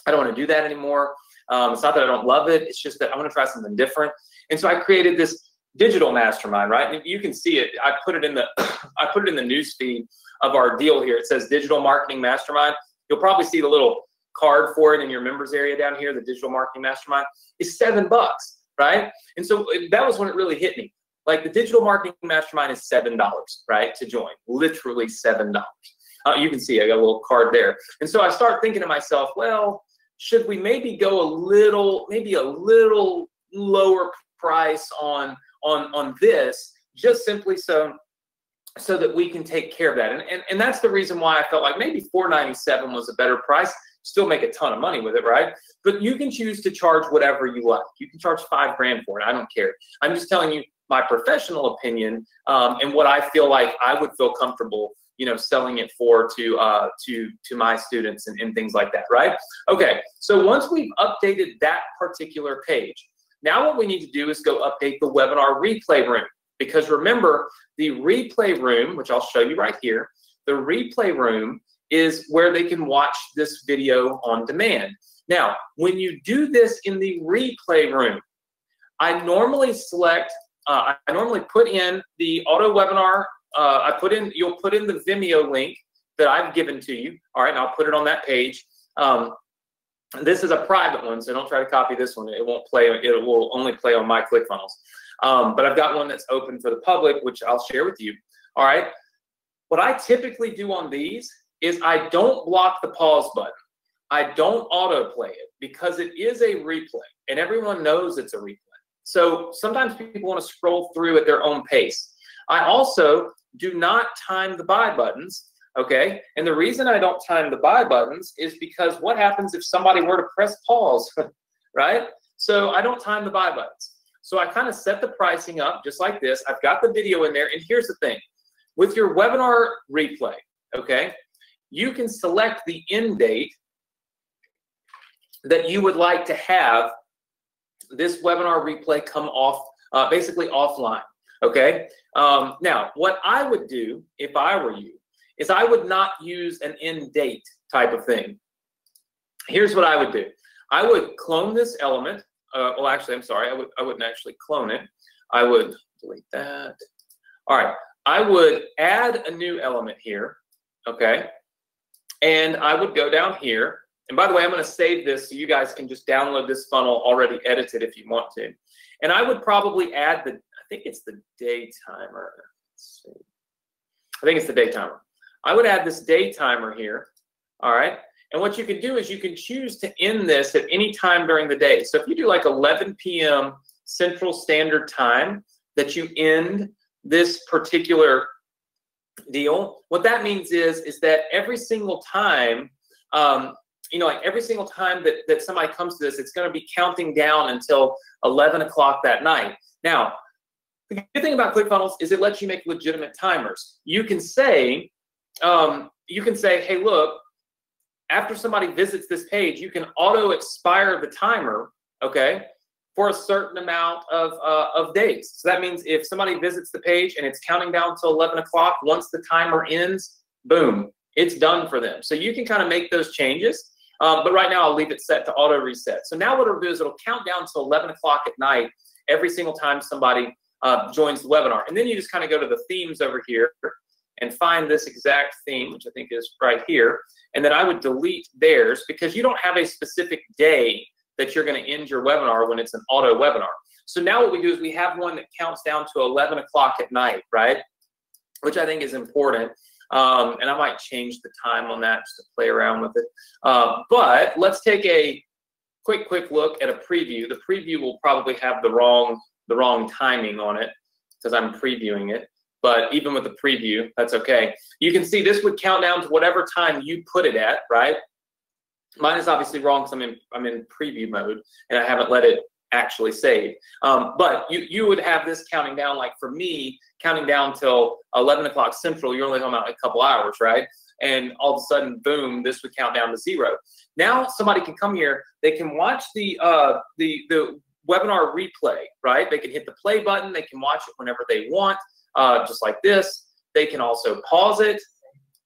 I don't want to do that anymore. It's not that I don't love it. It's just that I want to try something different. And so I created this digital mastermind, right? And you can see it. I put it in the news feed of our deal here. It says Digital Marketing Mastermind. You'll probably see the little card for it in your members area down here. The Digital Marketing Mastermind is $7, right? And so that was when it really hit me. Like, the Digital Marketing Mastermind is $7, right, to join. Literally $7. You can see I got a little card there. And so I start thinking to myself, well, should we maybe go maybe a little lower price on this, just simply so that we can take care of that. And that's the reason why I felt like maybe $497 was a better price. Still make a ton of money with it, right? But you can choose to charge whatever you like. You can charge $5 grand for it. I don't care. I'm just telling you, my professional opinion and what I feel like I would feel comfortable, you know, selling it for to my students and things like that, right? Okay, so once we've updated that particular page, now what we need to do is go update the webinar replay room. Because remember, the replay room, which I'll show you right here, the replay room is where they can watch this video on demand. Now, when you do this in the replay room, I normally select, I normally put in the auto webinar, you'll put in the Vimeo link that I've given to you. All right, and I'll put it on that page. This is a private one, so don't try to copy this one. It won't play, it will only play on my ClickFunnels. But I've got one that's open for the public, which I'll share with you. All right. What I typically do on these is I don't block the pause button. I don't autoplay it because it is a replay and everyone knows it's a replay. So sometimes people want to scroll through at their own pace. I also do not time the buy buttons. Okay. And the reason I don't time the buy buttons is because what happens if somebody were to press pause, right? So I don't time the buy buttons. So I kind of set the pricing up just like this. I've got the video in there. And here's the thing. With your webinar replay, okay, you can select the end date that you would like to have this webinar replay come off, basically offline, okay? Now, what I would do if I were you is I would not use an end date type of thing. Here's what I would do. I would clone this element. Well, actually, I'm sorry. I wouldn't actually clone it. I would delete that. All right. I would add a new element here, okay? And I would go down here. And by the way, I'm going to save this so you guys can just download this funnel already edited if you want to. And I would probably add the, I think it's the day timer. Let's see. I think it's the day timer. I would add this day timer here, all right? And what you can do is you can choose to end this at any time during the day. So if you do like 11 p.m. Central Standard Time that you end this particular deal, what that means is that every single time, you know, like every single time that somebody comes to this, it's going to be counting down until 11 o'clock that night. Now, the good thing about ClickFunnels is it lets you make legitimate timers. You can say, hey, look, after somebody visits this page, you can auto expire the timer, okay, for a certain amount of days. So that means if somebody visits the page and it's counting down to 11 o'clock, once the timer ends, boom, it's done for them. So you can kind of make those changes. But right now I'll leave it set to auto reset. So now what it'll do is it'll count down to 11 o'clock at night every single time somebody joins the webinar. And then you just kind of go to the themes over here and find this exact theme, which I think is right here. And then I would delete theirs because you don't have a specific day that you're going to end your webinar when it's an auto webinar. So now what we do is we have one that counts down to 11 o'clock at night, right? Which I think is important. And I might change the time on that just to play around with it. But let's take a quick look at a preview. The preview will probably have the wrong timing on it because I'm previewing it. But even with the preview, that's okay. You can see this would count down to whatever time you put it at, right? Mine is obviously wrong because I'm in preview mode and I haven't let it actually save. But you would have this counting down, like for me, counting down till 11 o'clock Central. You're only talking about a couple hours, right? And all of a sudden, boom, this would count down to 0. Now somebody can come here. They can watch the webinar replay, right? They can hit the play button. They can watch it whenever they want. Just like this. They can also pause it,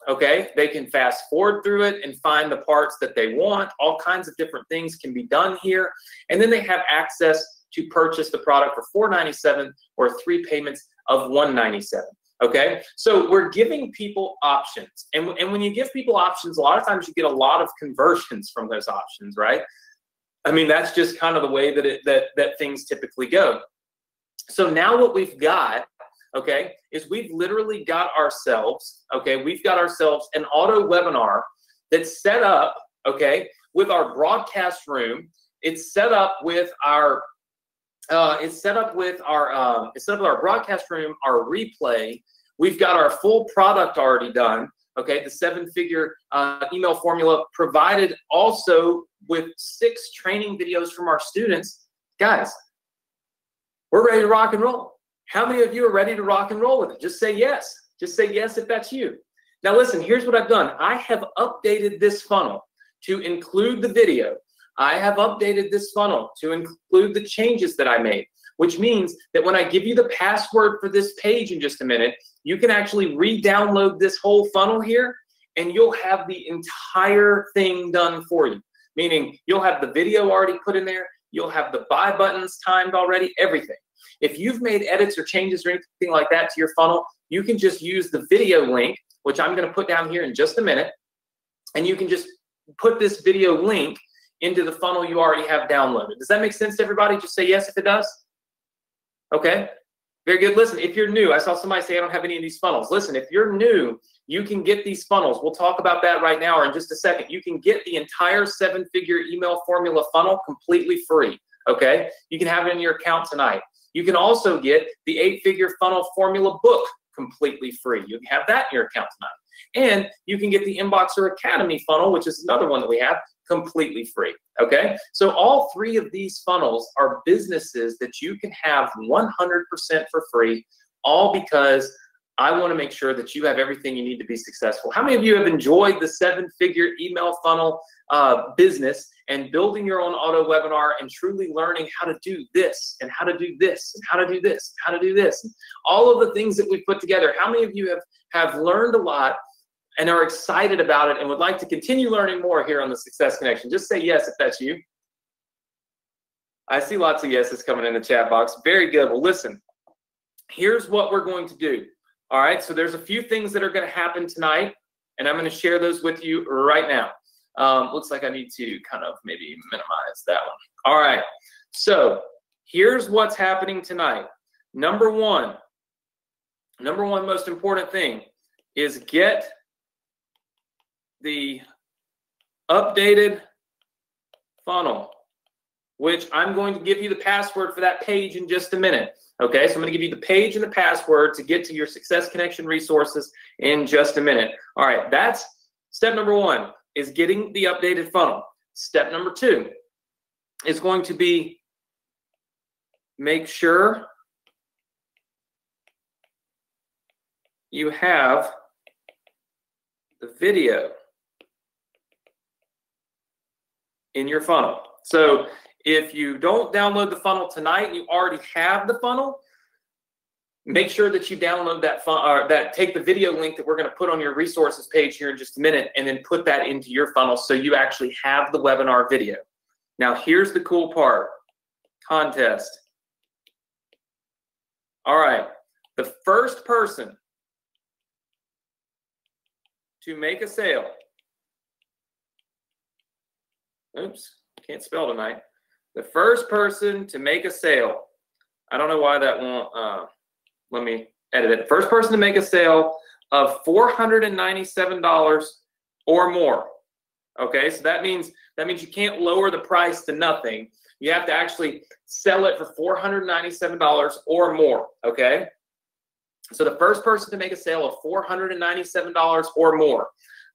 okay? They can fast forward through it and find the parts that they want. All kinds of different things can be done here. And then they have access to purchase the product for $4.97 or 3 payments of $197, okay? So we're giving people options. And when you give people options, a lot of times you get a lot of conversions from those options, right? I mean, that's just kind of the way that things typically go. So now what we've got, okay, is we've literally got ourselves, okay, we've got ourselves an auto webinar that's set up, okay, with our broadcast room. It's set up with our, broadcast room, our replay. We've got our full product already done, okay, the 7-figure email formula provided also with 6 training videos from our students. Guys, we're ready to rock and roll. How many of you are ready to rock and roll with it? Just say yes. Just say yes if that's you. Now listen, here's what I've done. I have updated this funnel to include the video. I have updated this funnel to include the changes that I made, which means that when I give you the password for this page in just a minute, you can actually re-download this whole funnel here, and you'll have the entire thing done for you. Meaning you'll have the video already put in there, you'll have the buy buttons timed already, everything. If you've made edits or changes or anything like that to your funnel, you can just use the video link, which I'm going to put down here in just a minute, and you can just put this video link into the funnel you already have downloaded. Does that make sense to everybody? Just say yes if it does. Okay, very good. Listen, if you're new, I saw somebody say I don't have any of these funnels. Listen, if you're new, you can get these funnels. We'll talk about that right now or in just a second. You can get the entire 7-figure email formula funnel completely free. Okay, you can have it in your account tonight. You can also get the 8-figure funnel formula book completely free. You can have that in your account tonight. And you can get the Inboxer Academy funnel, which is another one that we have, completely free. Okay, so all 3 of these funnels are businesses that you can have 100% for free, all because I want to make sure that you have everything you need to be successful. How many of you have enjoyed the 7-figure email funnel business and building your own auto webinar and truly learning how to do this and how to do this and how to do this and how to do this? All of the things that we've put together. How many of you have learned a lot and are excited about it and would like to continue learning more here on the Success Connection? Just say yes if that's you. I see lots of yeses coming in the chat box. Very good. Well, listen, here's what we're going to do. All right, so there's a few things that are going to happen tonight, and I'm going to share those with you right now. Looks like I need to kind of maybe minimize that one. All right, so here's what's happening tonight. Number one most important thing is get the updated funnel, which I'm going to give you the password for that page in just a minute. Okay, so I'm going to give you the page and the password to get to your Success Connection resources in just a minute. All right, that's step number 1, is getting the updated funnel. Step number 2 is going to be make sure you have the video in your funnel. So if you don't download the funnel tonight, you already have the funnel, make sure that you download that take the video link that we're going to put on your resources page here in just a minute and then put that into your funnel so you actually have the webinar video. Now, here's the cool part. Contest. All right. The first person to make a sale. Oops, can't spell tonight. The first person to make a sale. I don't know why that won't, let me edit it. First person to make a sale of $497 or more. Okay, so that means you can't lower the price to nothing. You have to actually sell it for $497 or more. Okay, so the first person to make a sale of $497 or more,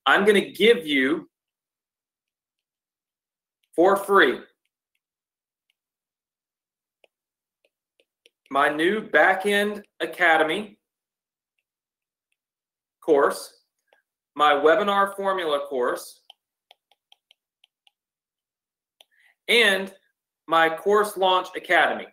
I'm going to give you for free my new Backend Academy course, my webinar formula course, and my course launch academy.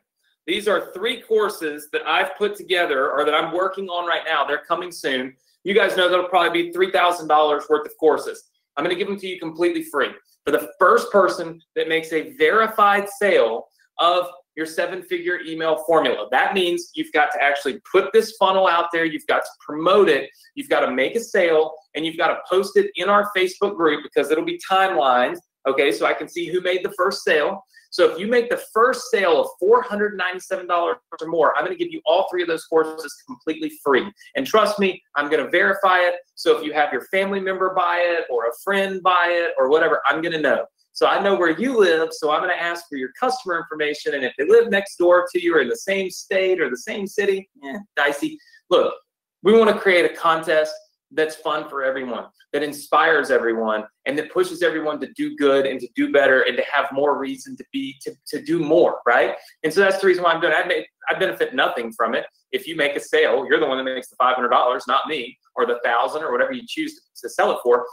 These are 3 courses that I've put together or that I'm working on right now. They're coming soon. You guys know that'll probably be $3,000 worth of courses. I'm going to give them to you completely free for the first person that makes a verified sale of your 7-figure email formula. That means you've got to actually put this funnel out there. You've got to promote it. You've got to make a sale, and you've got to post it in our Facebook group because it'll be timelined. Okay, so I can see who made the first sale. So if you make the first sale of $497 or more, I'm going to give you all 3 of those courses completely free. And trust me, I'm going to verify it. So if you have your family member buy it or a friend buy it or whatever, I'm going to know. So I know where you live, so I'm going to ask for your customer information. And if they live next door to you or in the same state or the same city, dicey. Look, we want to create a contest that's fun for everyone, that inspires everyone, and that pushes everyone to do good and to do better and to have more reason to do more, right? And so that's the reason why I'm doing it. I benefit nothing from it. If you make a sale, you're the one that makes the $500, not me, or the $1,000 or whatever you choose to sell it for.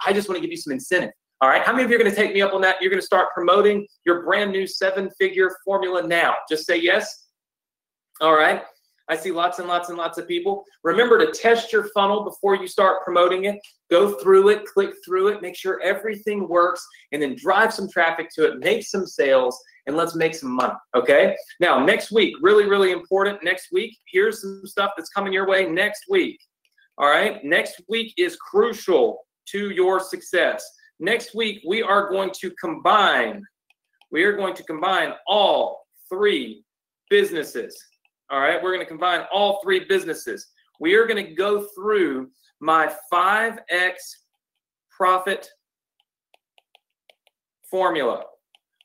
I just want to give you some incentive. All right, how many of you are going to take me up on that? You're going to start promoting your brand new 7-figure formula now. Just say yes. All right. I see lots and lots and lots of people. Remember to test your funnel before you start promoting it. Go through it, click through it, make sure everything works, and then drive some traffic to it, make some sales, and let's make some money, okay? Now, next week, really, really important. Next week, here's some stuff that's coming your way next week, all right? Next week is crucial to your success. Next week, we are going to combine all 3 businesses. All right, we're going to combine all 3 businesses. We are going to go through my 5X profit formula.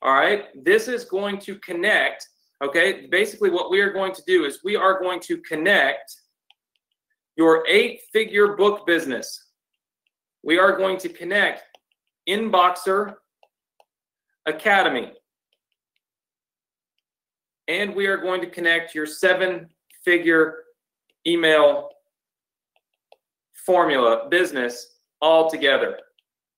All right, this is going to connect, okay? Basically what we are going to do is we are going to connect your 8-figure book business. We are going to connect Inboxer Academy. And we are going to connect your 7-figure email formula business all together.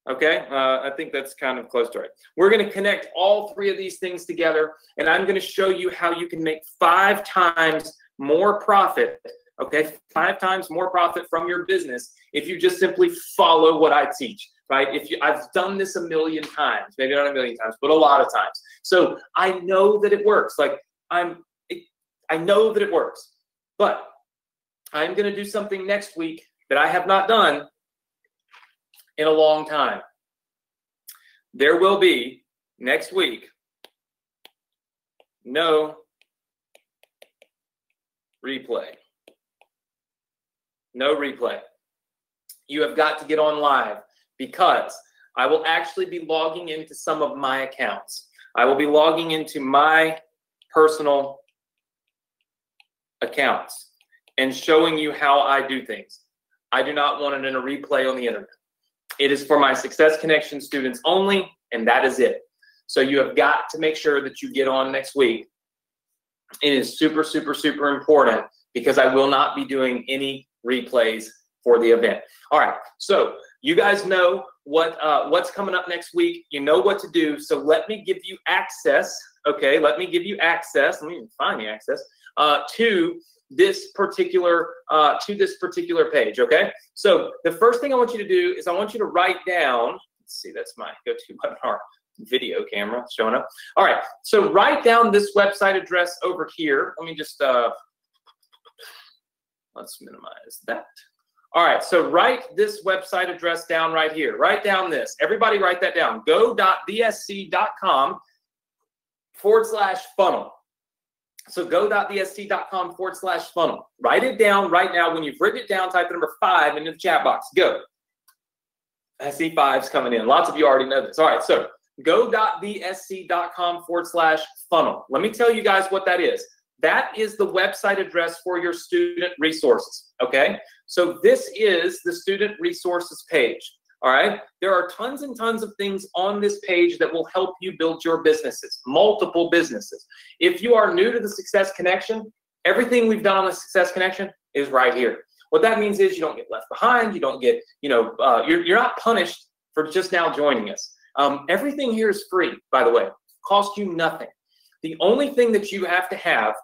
Okay, I think that's kind of close to it. We're going to connect all 3 of these things together, and I'm going to show you how you can make 5 times more profit. Okay, 5 times more profit from your business if you just simply follow what I teach. Right? I've done this a million times, maybe not a million times, but a lot of times. So I know that it works. Like I know that it works, but I'm going to do something next week that I have not done in a long time. There will be next week no replay. No replay. You have got to get on live because I will actually be logging into some of my accounts. I will be logging into my personal accounts and showing you how I do things. I do not want it in a replay on the internet. It is for my Success Connection students only, and that is it. So you have got to make sure that you get on next week. It is super, super, super important because I will not be doing any replays for the event. All right, so you guys know what's coming up next week. You know what to do. So let me give you access. Okay, let me give you access. Let me find the access to this particular page. Okay, so the first thing I want you to do is I want you to write down. Let's see, that's my go-to webinar video camera showing up. All right, so write down this website address over here. Let me just let's minimize that. All right, so write this website address down right here. Write down this. Everybody write that down. go.bsc.com/funnel. So go.bsc.com/funnel. Write it down right now. When you've written it down, type the number 5 into the chat box. Go. I see 5s coming in. Lots of you already know this. All right, so go.bsc.com/funnel. Let me tell you guys what that is. That is the website address for your student resources, okay? So this is the student resources page, all right? There are tons and tons of things on this page that will help you build your businesses, multiple businesses. If you are new to the Success Connection, everything we've done on the Success Connection is right here. What that means is you don't get left behind, you don't get, you're not punished for just now joining us. Everything here is free, by the way. It costs you nothing. The only thing that you have to have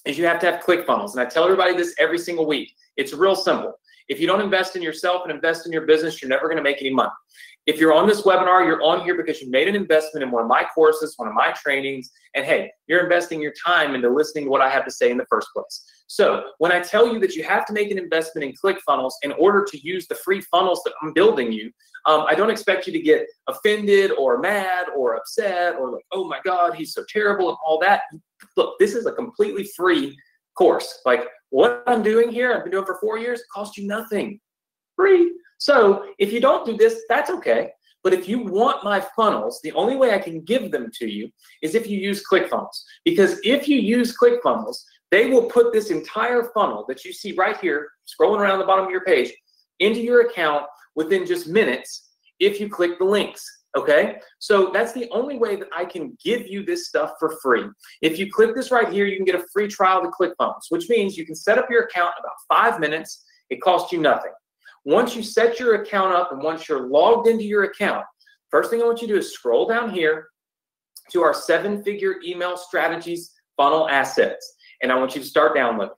is you have to have ClickFunnels. And I tell everybody this every single week. It's real simple. If you don't invest in yourself and invest in your business, you're never going to make any money. If you're on this webinar, you're on here because you made an investment in one of my courses, one of my trainings, and hey, you're investing your time into listening to what I have to say in the first place. So when I tell you that you have to make an investment in ClickFunnels in order to use the free funnels that I'm building you, I don't expect you to get offended or mad or upset or like, oh my God, he's so terrible and all that. Look, this is a completely free course. Like what I'm doing here, I've been doing for 4 years, it costs you nothing. Free. So if you don't do this, that's okay. But if you want my funnels, the only way I can give them to you is if you use ClickFunnels. Because if you use ClickFunnels, they will put this entire funnel that you see right here, scrolling around the bottom of your page, into your account within just minutes if you click the links. Okay, so that's the only way that I can give you this stuff for free. If you click this right here, you can get a free trial to ClickFunnels, which means you can set up your account in about 5 minutes. It costs you nothing. Once you set your account up and once you're logged into your account, first thing I want you to do is scroll down here to our 7-figure email strategies funnel assets. And I want you to start downloading.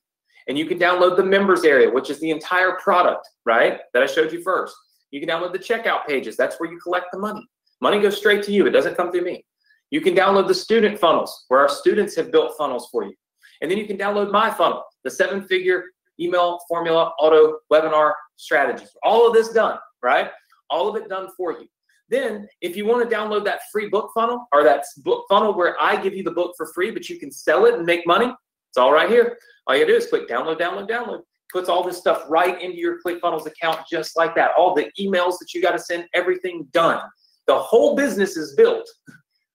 And you can download the members area, which is the entire product, right, that I showed you first. You can download the checkout pages. That's where you collect the money. Money goes straight to you. It doesn't come through me. You can download the student funnels, where our students have built funnels for you. And then you can download my funnel, the 7-figure email formula auto webinar strategies. All of this done, right? All of it done for you. Then, if you want to download that free book funnel, or that book funnel where I give you the book for free, but you can sell it and make money, it's all right here. All you gotta do is click download, download, download. Puts all this stuff right into your ClickFunnels account just like that. All the emails that you got to send, everything done. The whole business is built.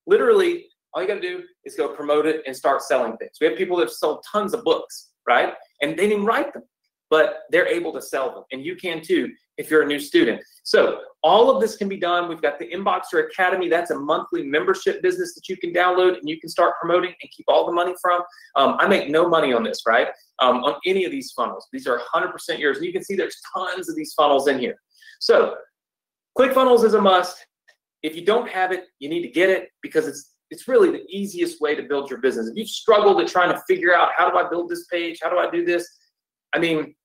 Literally, all you got to do is go promote it and start selling things. We have people that have sold tons of books, right? And they didn't write them, but they're able to sell them. And you can too if you're a new student. So all of this can be done. We've got the Inboxer Academy. That's a monthly membership business that you can download and you can start promoting and keep all the money from. I make no money on this, right? On any of these funnels. These are 100% yours. And you can see there's tons of these funnels in here. So ClickFunnels is a must. If you don't have it, you need to get it because it's really the easiest way to build your business. If you've struggled at trying to figure out how do I build this page, how do I do this? I mean,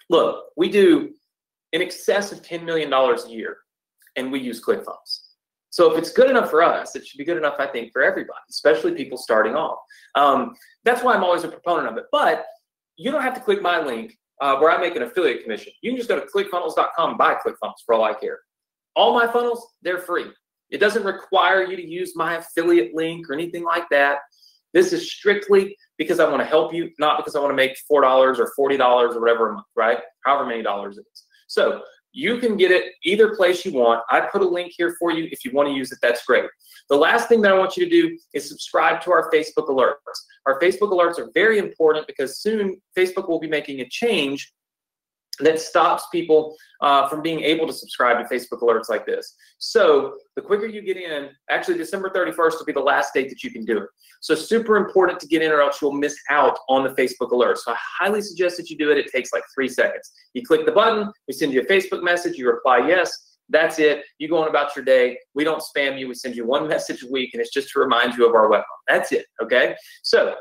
look, we do in excess of $10 million a year, and we use ClickFunnels. So if it's good enough for us, it should be good enough, I think, for everybody, especially people starting off. That's why I'm always a proponent of it. But you don't have to click my link where I make an affiliate commission. You can just go to clickfunnels.com and buy ClickFunnels for all I care. All my funnels, they're free. It doesn't require you to use my affiliate link or anything like that. This is strictly because I want to help you, not because I want to make $4 or $40 or whatever a month, right? However many dollars it is. So you can get it either place you want. I put a link here for you. If you want to use it, that's great. The last thing that I want you to do is subscribe to our Facebook alerts. Our Facebook alerts are very important because soon Facebook will be making a change that stops people from being able to subscribe to Facebook alerts like this. So the quicker you get in, actually December 31st will be the last date that you can do it. So super important to get in or else you'll miss out on the Facebook alerts. So I highly suggest that you do it. It takes like 3 seconds. You click the button, we send you a Facebook message, you reply yes, that's it. You go on about your day. We don't spam you. We send you 1 message a week and it's just to remind you of our webinar. That's it, okay? So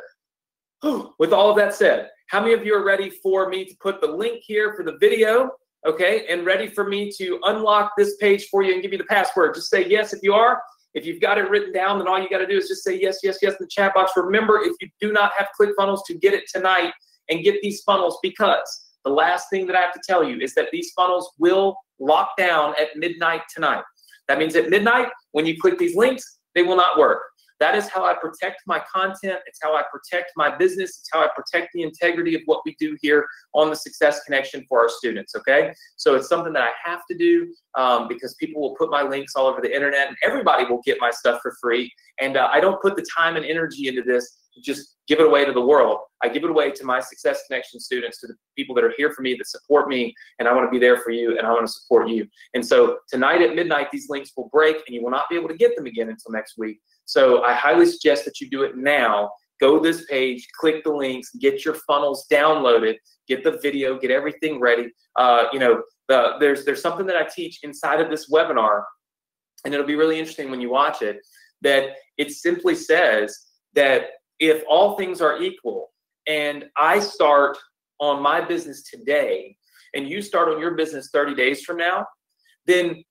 with all of that said, how many of you are ready for me to put the link here for the video, okay, and ready for me to unlock this page for you and give you the password? Just say yes if you are. If you've got it written down, then all you got to do is just say yes, yes, yes in the chat box. Remember, if you do not have ClickFunnels, to get it tonight and get these funnels, because the last thing that I have to tell you is that these funnels will lock down at midnight tonight. That means at midnight, when you click these links, they will not work. That is how I protect my content. It's how I protect my business. It's how I protect the integrity of what we do here on the Success Connection for our students, okay? So it's something that I have to do because people will put my links all over the internet and everybody will get my stuff for free. And I don't put the time and energy into this to just give it away to the world. I give it away to my Success Connection students, to the people that are here for me, that support me, and I want to be there for you, and I want to support you. And so tonight at midnight, these links will break, and you will not be able to get them again until next week. So I highly suggest that you do it now. Go to this page, click the links, get your funnels downloaded, get the video, get everything ready. You know, there's something that I teach inside of this webinar, and it'll be really interesting when you watch it, that it simply says that if all things are equal and I start on my business today and you start on your business 30 days from now, then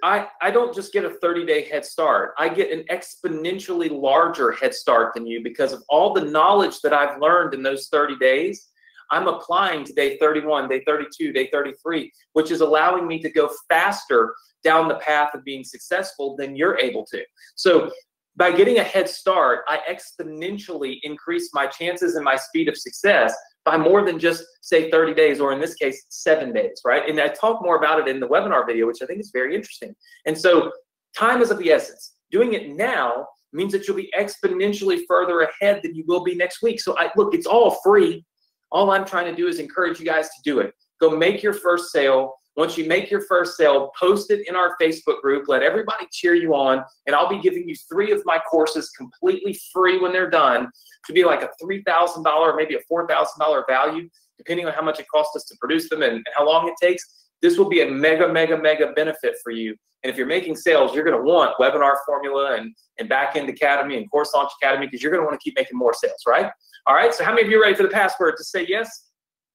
I don't just get a 30-day head start. I get an exponentially larger head start than you because of all the knowledge that I've learned in those 30 days. I'm applying to day 31, day 32, day 33, which is allowing me to go faster down the path of being successful than you're able to. So by getting a head start, I exponentially increase my chances and my speed of success by more than just, say, 30 days, or in this case, 7 days, right? And I talk more about it in the webinar video, which I think is very interesting. And so time is of the essence. Doing it now means that you'll be exponentially further ahead than you will be next week. So look, it's all free. All I'm trying to do is encourage you guys to do it. go make your first sale. Once you make your first sale, post it in our Facebook group. Let everybody cheer you on. And I'll be giving you 3 of my courses completely free when they're done, to be like a $3,000 or maybe a $4,000 value, depending on how much it costs us to produce them and how long it takes. This will be a mega, mega, mega benefit for you. And if you're making sales, you're going to want Webinar Formula and Backend Academy and Course Launch Academy, because you're going to want to keep making more sales, right? All right, so how many of you are ready for the password to say yes?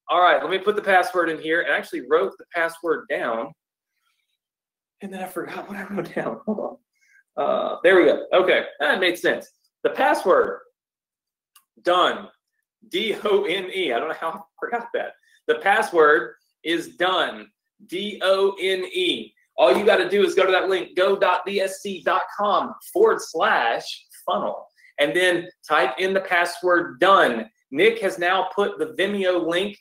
All right, let me put the password in here. I actually wrote the password down, and then I forgot what I wrote down. Hold on. There we go. Okay, that made sense. The password, done, D-O-N-E. I don't know how I forgot that. The password is done, D-O-N-E. All you got to do is go to that link, go.bsc.com/funnel, and then type in the password done. Nick has now put the Vimeo link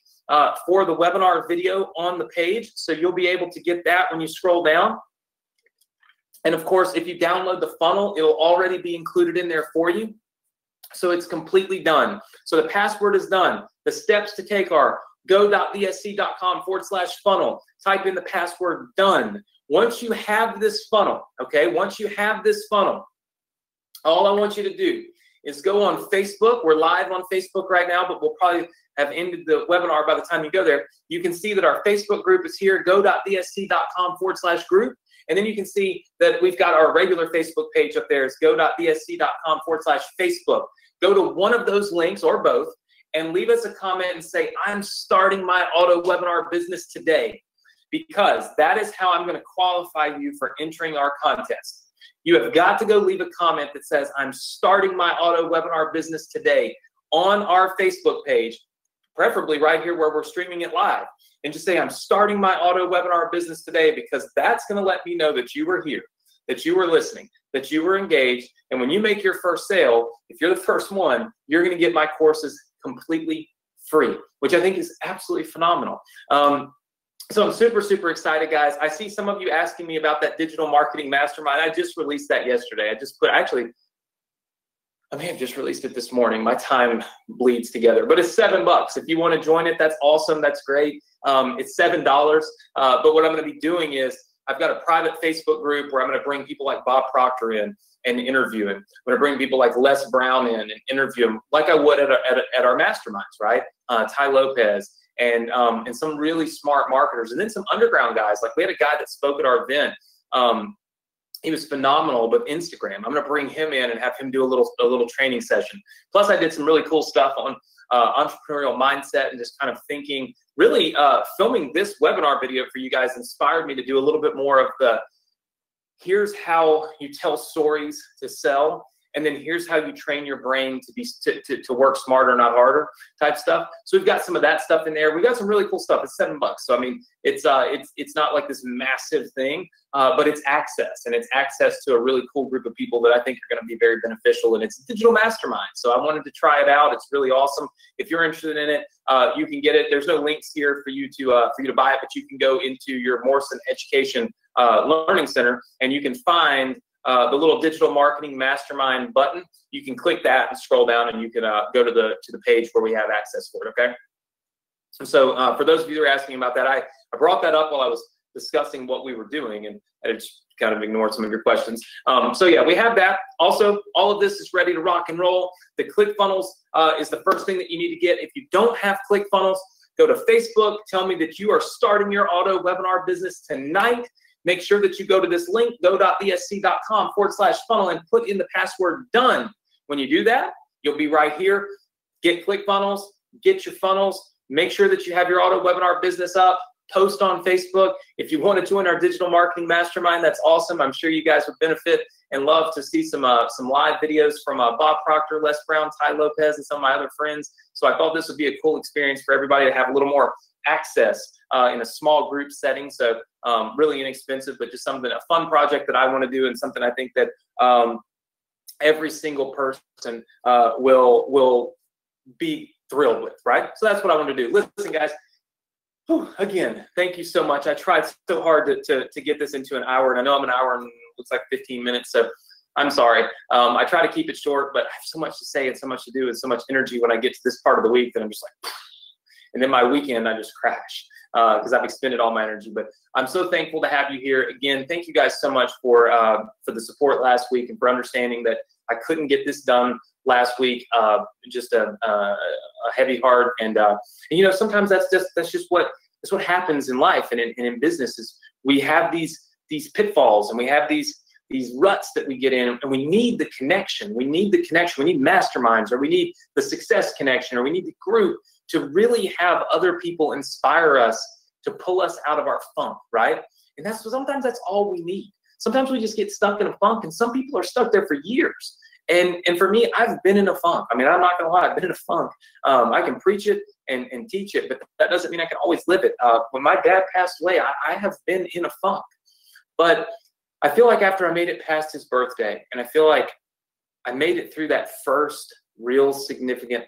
for the webinar video on the page, so you'll be able to get that when you scroll down. And of course, if you download the funnel, it'll already be included in there for you. So it's completely done. So the password is done. The steps to take are go.bsc.com/funnel. Type in the password done. Once you have this funnel, okay, once you have this funnel, all I want you to do is go on Facebook. We're live on Facebook right now, but we'll probably have ended the webinar by the time you go there. You can see that our Facebook group is here, go.bsc.com/group. And then you can see that we've got our regular Facebook page up there. It's go.bsc.com/Facebook. Go to one of those links or both and leave us a comment and say, I'm starting my auto webinar business today, because that is how I'm going to qualify you for entering our contest. You have got to go leave a comment that says, I'm starting my auto webinar business today on our Facebook page, preferably right here where we're streaming it live. And just say, I'm starting my auto webinar business today, because that's going to let me know that you were here, that you were listening, that you were engaged. And when you make your first sale, if you're the first one, you're going to get my courses completely free, which I think is absolutely phenomenal. So I'm super, super excited, guys. I see some of you asking me about that digital marketing mastermind. I just released that yesterday. I may have just released it this morning. My time bleeds together, but it's $7. If you want to join it, that's awesome. That's great. It's $7. But what I'm going to be doing is I've got a private Facebook group where I'm going to bring people like Bob Proctor in and interview him. I'm going to bring people like Les Brown in and interview him like I would at our masterminds, right? Ty Lopez. And some really smart marketers, and then some underground guys. Like we had a guy that spoke at our event. He was phenomenal with Instagram. I'm going to bring him in and have him do a little training session. Plus, I did some really cool stuff on entrepreneurial mindset and just kind of thinking. Really, filming this webinar video for you guys inspired me to do a little bit more of the here's how you tell stories to sell. And then here's how you train your brain to work smarter, not harder type stuff. So we've got some of that stuff in there. We've got some really cool stuff. It's $7. So I mean, it's not like this massive thing, but it's access, and it's access to a really cool group of people that I think are going to be very beneficial. And it's a digital mastermind. So I wanted to try it out. It's really awesome. If you're interested in it, you can get it. There's no links here for you to buy it, but you can go into your Morrison Education Learning Center, and you can find the little digital marketing mastermind button. You can click that and scroll down, and you can go to the page where we have access for it. Okay. So for those of you that are asking about that, I brought that up while I was discussing what we were doing, and I just kind of ignored some of your questions. So yeah, we have that. Also, all of this is ready to rock and roll. The ClickFunnels is the first thing that you need to get. If you don't have ClickFunnels, go to Facebook. Tell me that you are starting your auto webinar business tonight. Make sure that you go to this link, go.bsc.com/funnel, and put in the password done. When you do that, you'll be right here. Get ClickFunnels, get your funnels. Make sure that you have your auto webinar business up. Post on Facebook. If you want to join our digital marketing mastermind, that's awesome. I'm sure you guys would benefit and love to see some live videos from Bob Proctor, Les Brown, Ty Lopez, and some of my other friends. So I thought this would be a cool experience for everybody to have a little more access in a small group setting. So really inexpensive, but just a fun project that I want to do, and something I think that every single person will be thrilled with, right? So that's what I want to do. Listen, guys, again, thank you so much. I tried so hard to get this into an hour, and I know I'm an hour and looks like 15 minutes, so I'm sorry. I try to keep it short, but I have so much to say and so much to do and so much energy when I get to this part of the week that I'm just like, and then my weekend, I just crash. because I've expended all my energy. But I'm so thankful to have you here again. Thank you guys so much for the support last week and for understanding that I couldn't get this done last week. Just a heavy heart, and you know, sometimes that's just what happens in life and in business. Is we have these pitfalls, and we have these ruts that we get in, and we need the connection. We need the connection. We need masterminds, or we need the success connection, or we need the group to really have other people inspire us to pull us out of our funk, right? And sometimes that's all we need. Sometimes we just get stuck in a funk, and some people are stuck there for years. And for me, I've been in a funk. I mean, I'm not gonna lie, I've been in a funk. I can preach it and teach it, but that doesn't mean I can always live it. When my dad passed away, I have been in a funk. But I feel like after I made it past his birthday, and I feel like I made it through that first real significant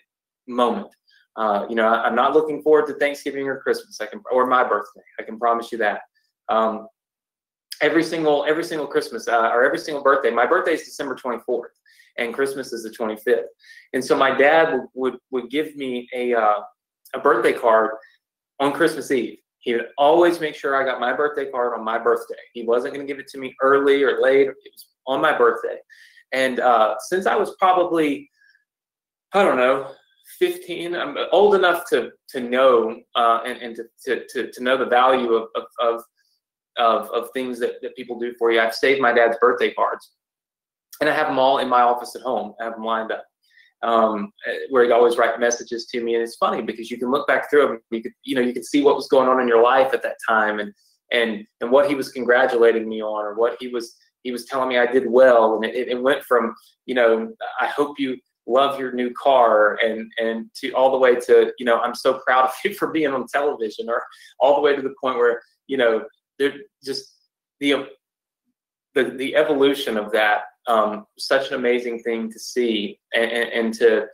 moment. You know, I'm not looking forward to Thanksgiving or Christmas, or my birthday. I can promise you that. Every single Christmas or every single birthday, my birthday is December 24th, and Christmas is the 25th. And so my dad would give me a birthday card on Christmas Eve. He would always make sure I got my birthday card on my birthday. He wasn't going to give it to me early or late. It was on my birthday. And since I was probably, I don't know, 15, I'm old enough to know and to know the value of things that people do for you. I've saved my dad's birthday cards, and I have them all in my office at home. I have them lined up. Where he'd always write messages to me, and it's funny because you can look back through them. You could see what was going on in your life at that time, and what he was congratulating me on, or what he was telling me I did well. And it went from, you know, I hope you love your new car, and to all the way to, you know, I'm so proud of you for being on television, or all the way to the point where, you know, they're just the evolution of that. Such an amazing thing to see and to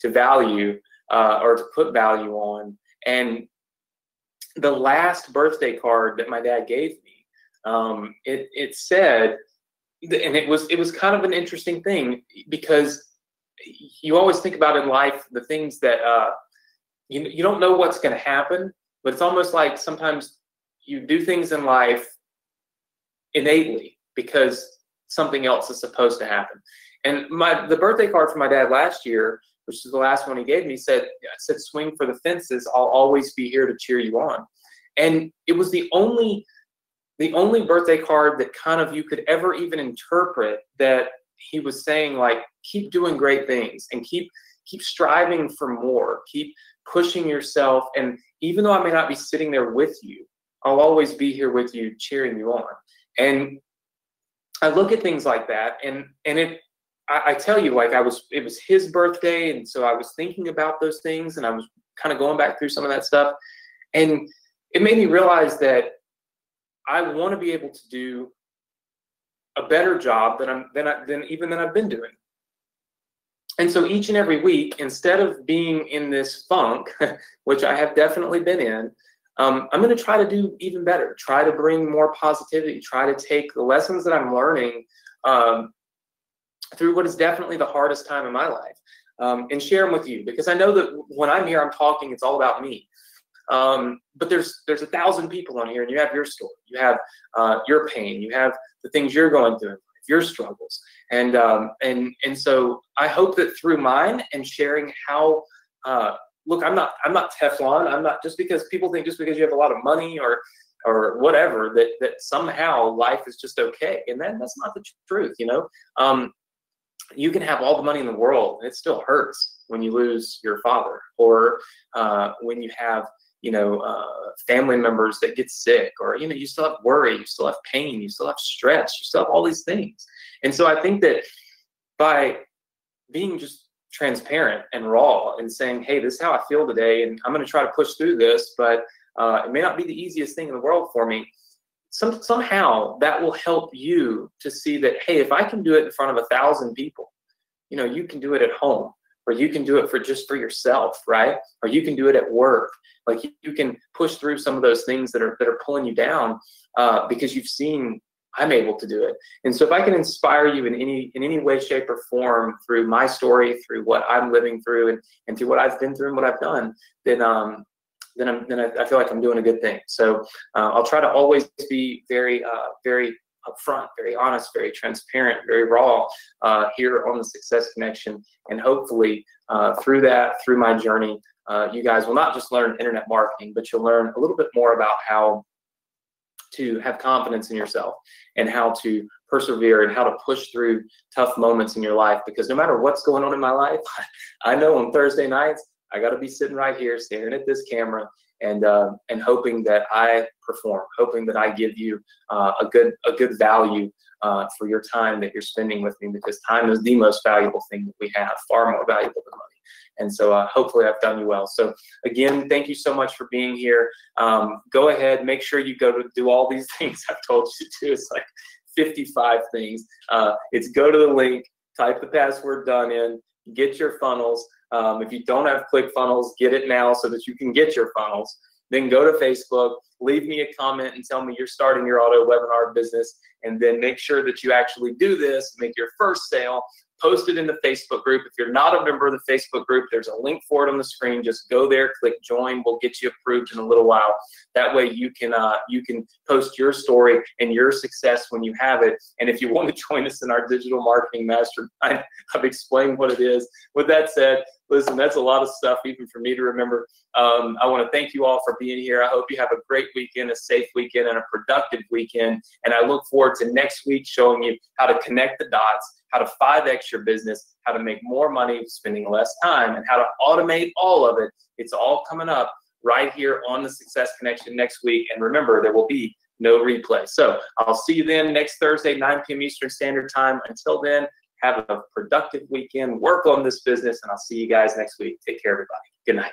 value or to put value on. And the last birthday card that my dad gave me, it said, and it was kind of an interesting thing, because you always think about in life the things that you don't know what's going to happen, but it's almost like sometimes you do things in life innately because something else is supposed to happen. And the birthday card for my dad last year, which is the last one he gave me, said, "Swing for the fences. I'll always be here to cheer you on." And it was the only birthday card that kind of you could ever even interpret that he was saying, like, keep doing great things, and keep striving for more, keep pushing yourself. And even though I may not be sitting there with you, I'll always be here with you, cheering you on. And I look at things like that, and I tell you, like, it was his birthday, and so I was thinking about those things, and I was kind of going back through some of that stuff, and it made me realize that I want to be able to do a better job than I've been doing. And so each and every week, instead of being in this funk, which I have definitely been in, I'm going to try to do even better, try to bring more positivity, try to take the lessons that I'm learning through what is definitely the hardest time in my life, and share them with you, because I know that when I'm here, I'm talking, it's all about me. But there's 1,000 people on here, and you have your story, you have your pain, you have the things you're going through in life, your struggles. And so I hope that through mine and sharing how, look, I'm not Teflon. I'm not, just because people think just because you have a lot of money or whatever, that somehow life is just okay. And that's not the truth, you know. You can have all the money in the world, and it still hurts when you lose your father, or when you have, you know, family members that get sick, or, you know, you still have worry, you still have pain, you still have stress, you still have all these things. And so I think that by being just transparent and raw and saying, hey, this is how I feel today, and I'm going to try to push through this, but it may not be the easiest thing in the world for me. Somehow that will help you to see that, hey, if I can do it in front of 1,000 people, you know, you can do it at home, or you can do it for yourself, right? Or you can do it at work. Like, you can push through some of those things that are pulling you down, because you've seen I'm able to do it. And so if I can inspire you in any way, shape, or form through my story, through what I'm living through, and through what I've been through and what I've done, then then I feel like I'm doing a good thing. So I'll try to always be very upfront, very honest, very transparent, very raw here on the Success Connection. And hopefully through my journey, you guys will not just learn internet marketing, but you'll learn a little bit more about how to have confidence in yourself and how to persevere and how to push through tough moments in your life. Because no matter what's going on in my life, I know on Thursday nights, I got to be sitting right here staring at this camera and hoping that I perform, hoping that I give you a good value for your time that you're spending with me, because time is the most valuable thing that we have, far more valuable than money. And so hopefully I've done you well. So again, thank you so much for being here. Go ahead, make sure you go to do all these things I've told you to do. It's like 55 things. It's go to the link, type the password done in, get your funnels. If you don't have ClickFunnels, get it now so that you can get your funnels. Then go to Facebook, leave me a comment and tell me you're starting your auto webinar business, and then make sure that you actually do this, make your first sale, post it in the Facebook group. If you're not a member of the Facebook group, there's a link for it on the screen. Just go there, click join. We'll get you approved in a little while. That way you can post your story and your success when you have it. And if you want to join us in our digital marketing mastermind, I've explained what it is. With that said, listen, that's a lot of stuff even for me to remember. I want to thank you all for being here. I hope you have a great weekend, a safe weekend, and a productive weekend. And I look forward to next week showing you how to connect the dots, how to 5X your business, how to make more money spending less time, and how to automate all of it. It's all coming up right here on the Success Connection next week. And remember, there will be no replay. So I'll see you then next Thursday, 9 p.m. Eastern Standard Time. Until then, have a productive weekend, work on this business, and I'll see you guys next week. Take care, everybody. Good night.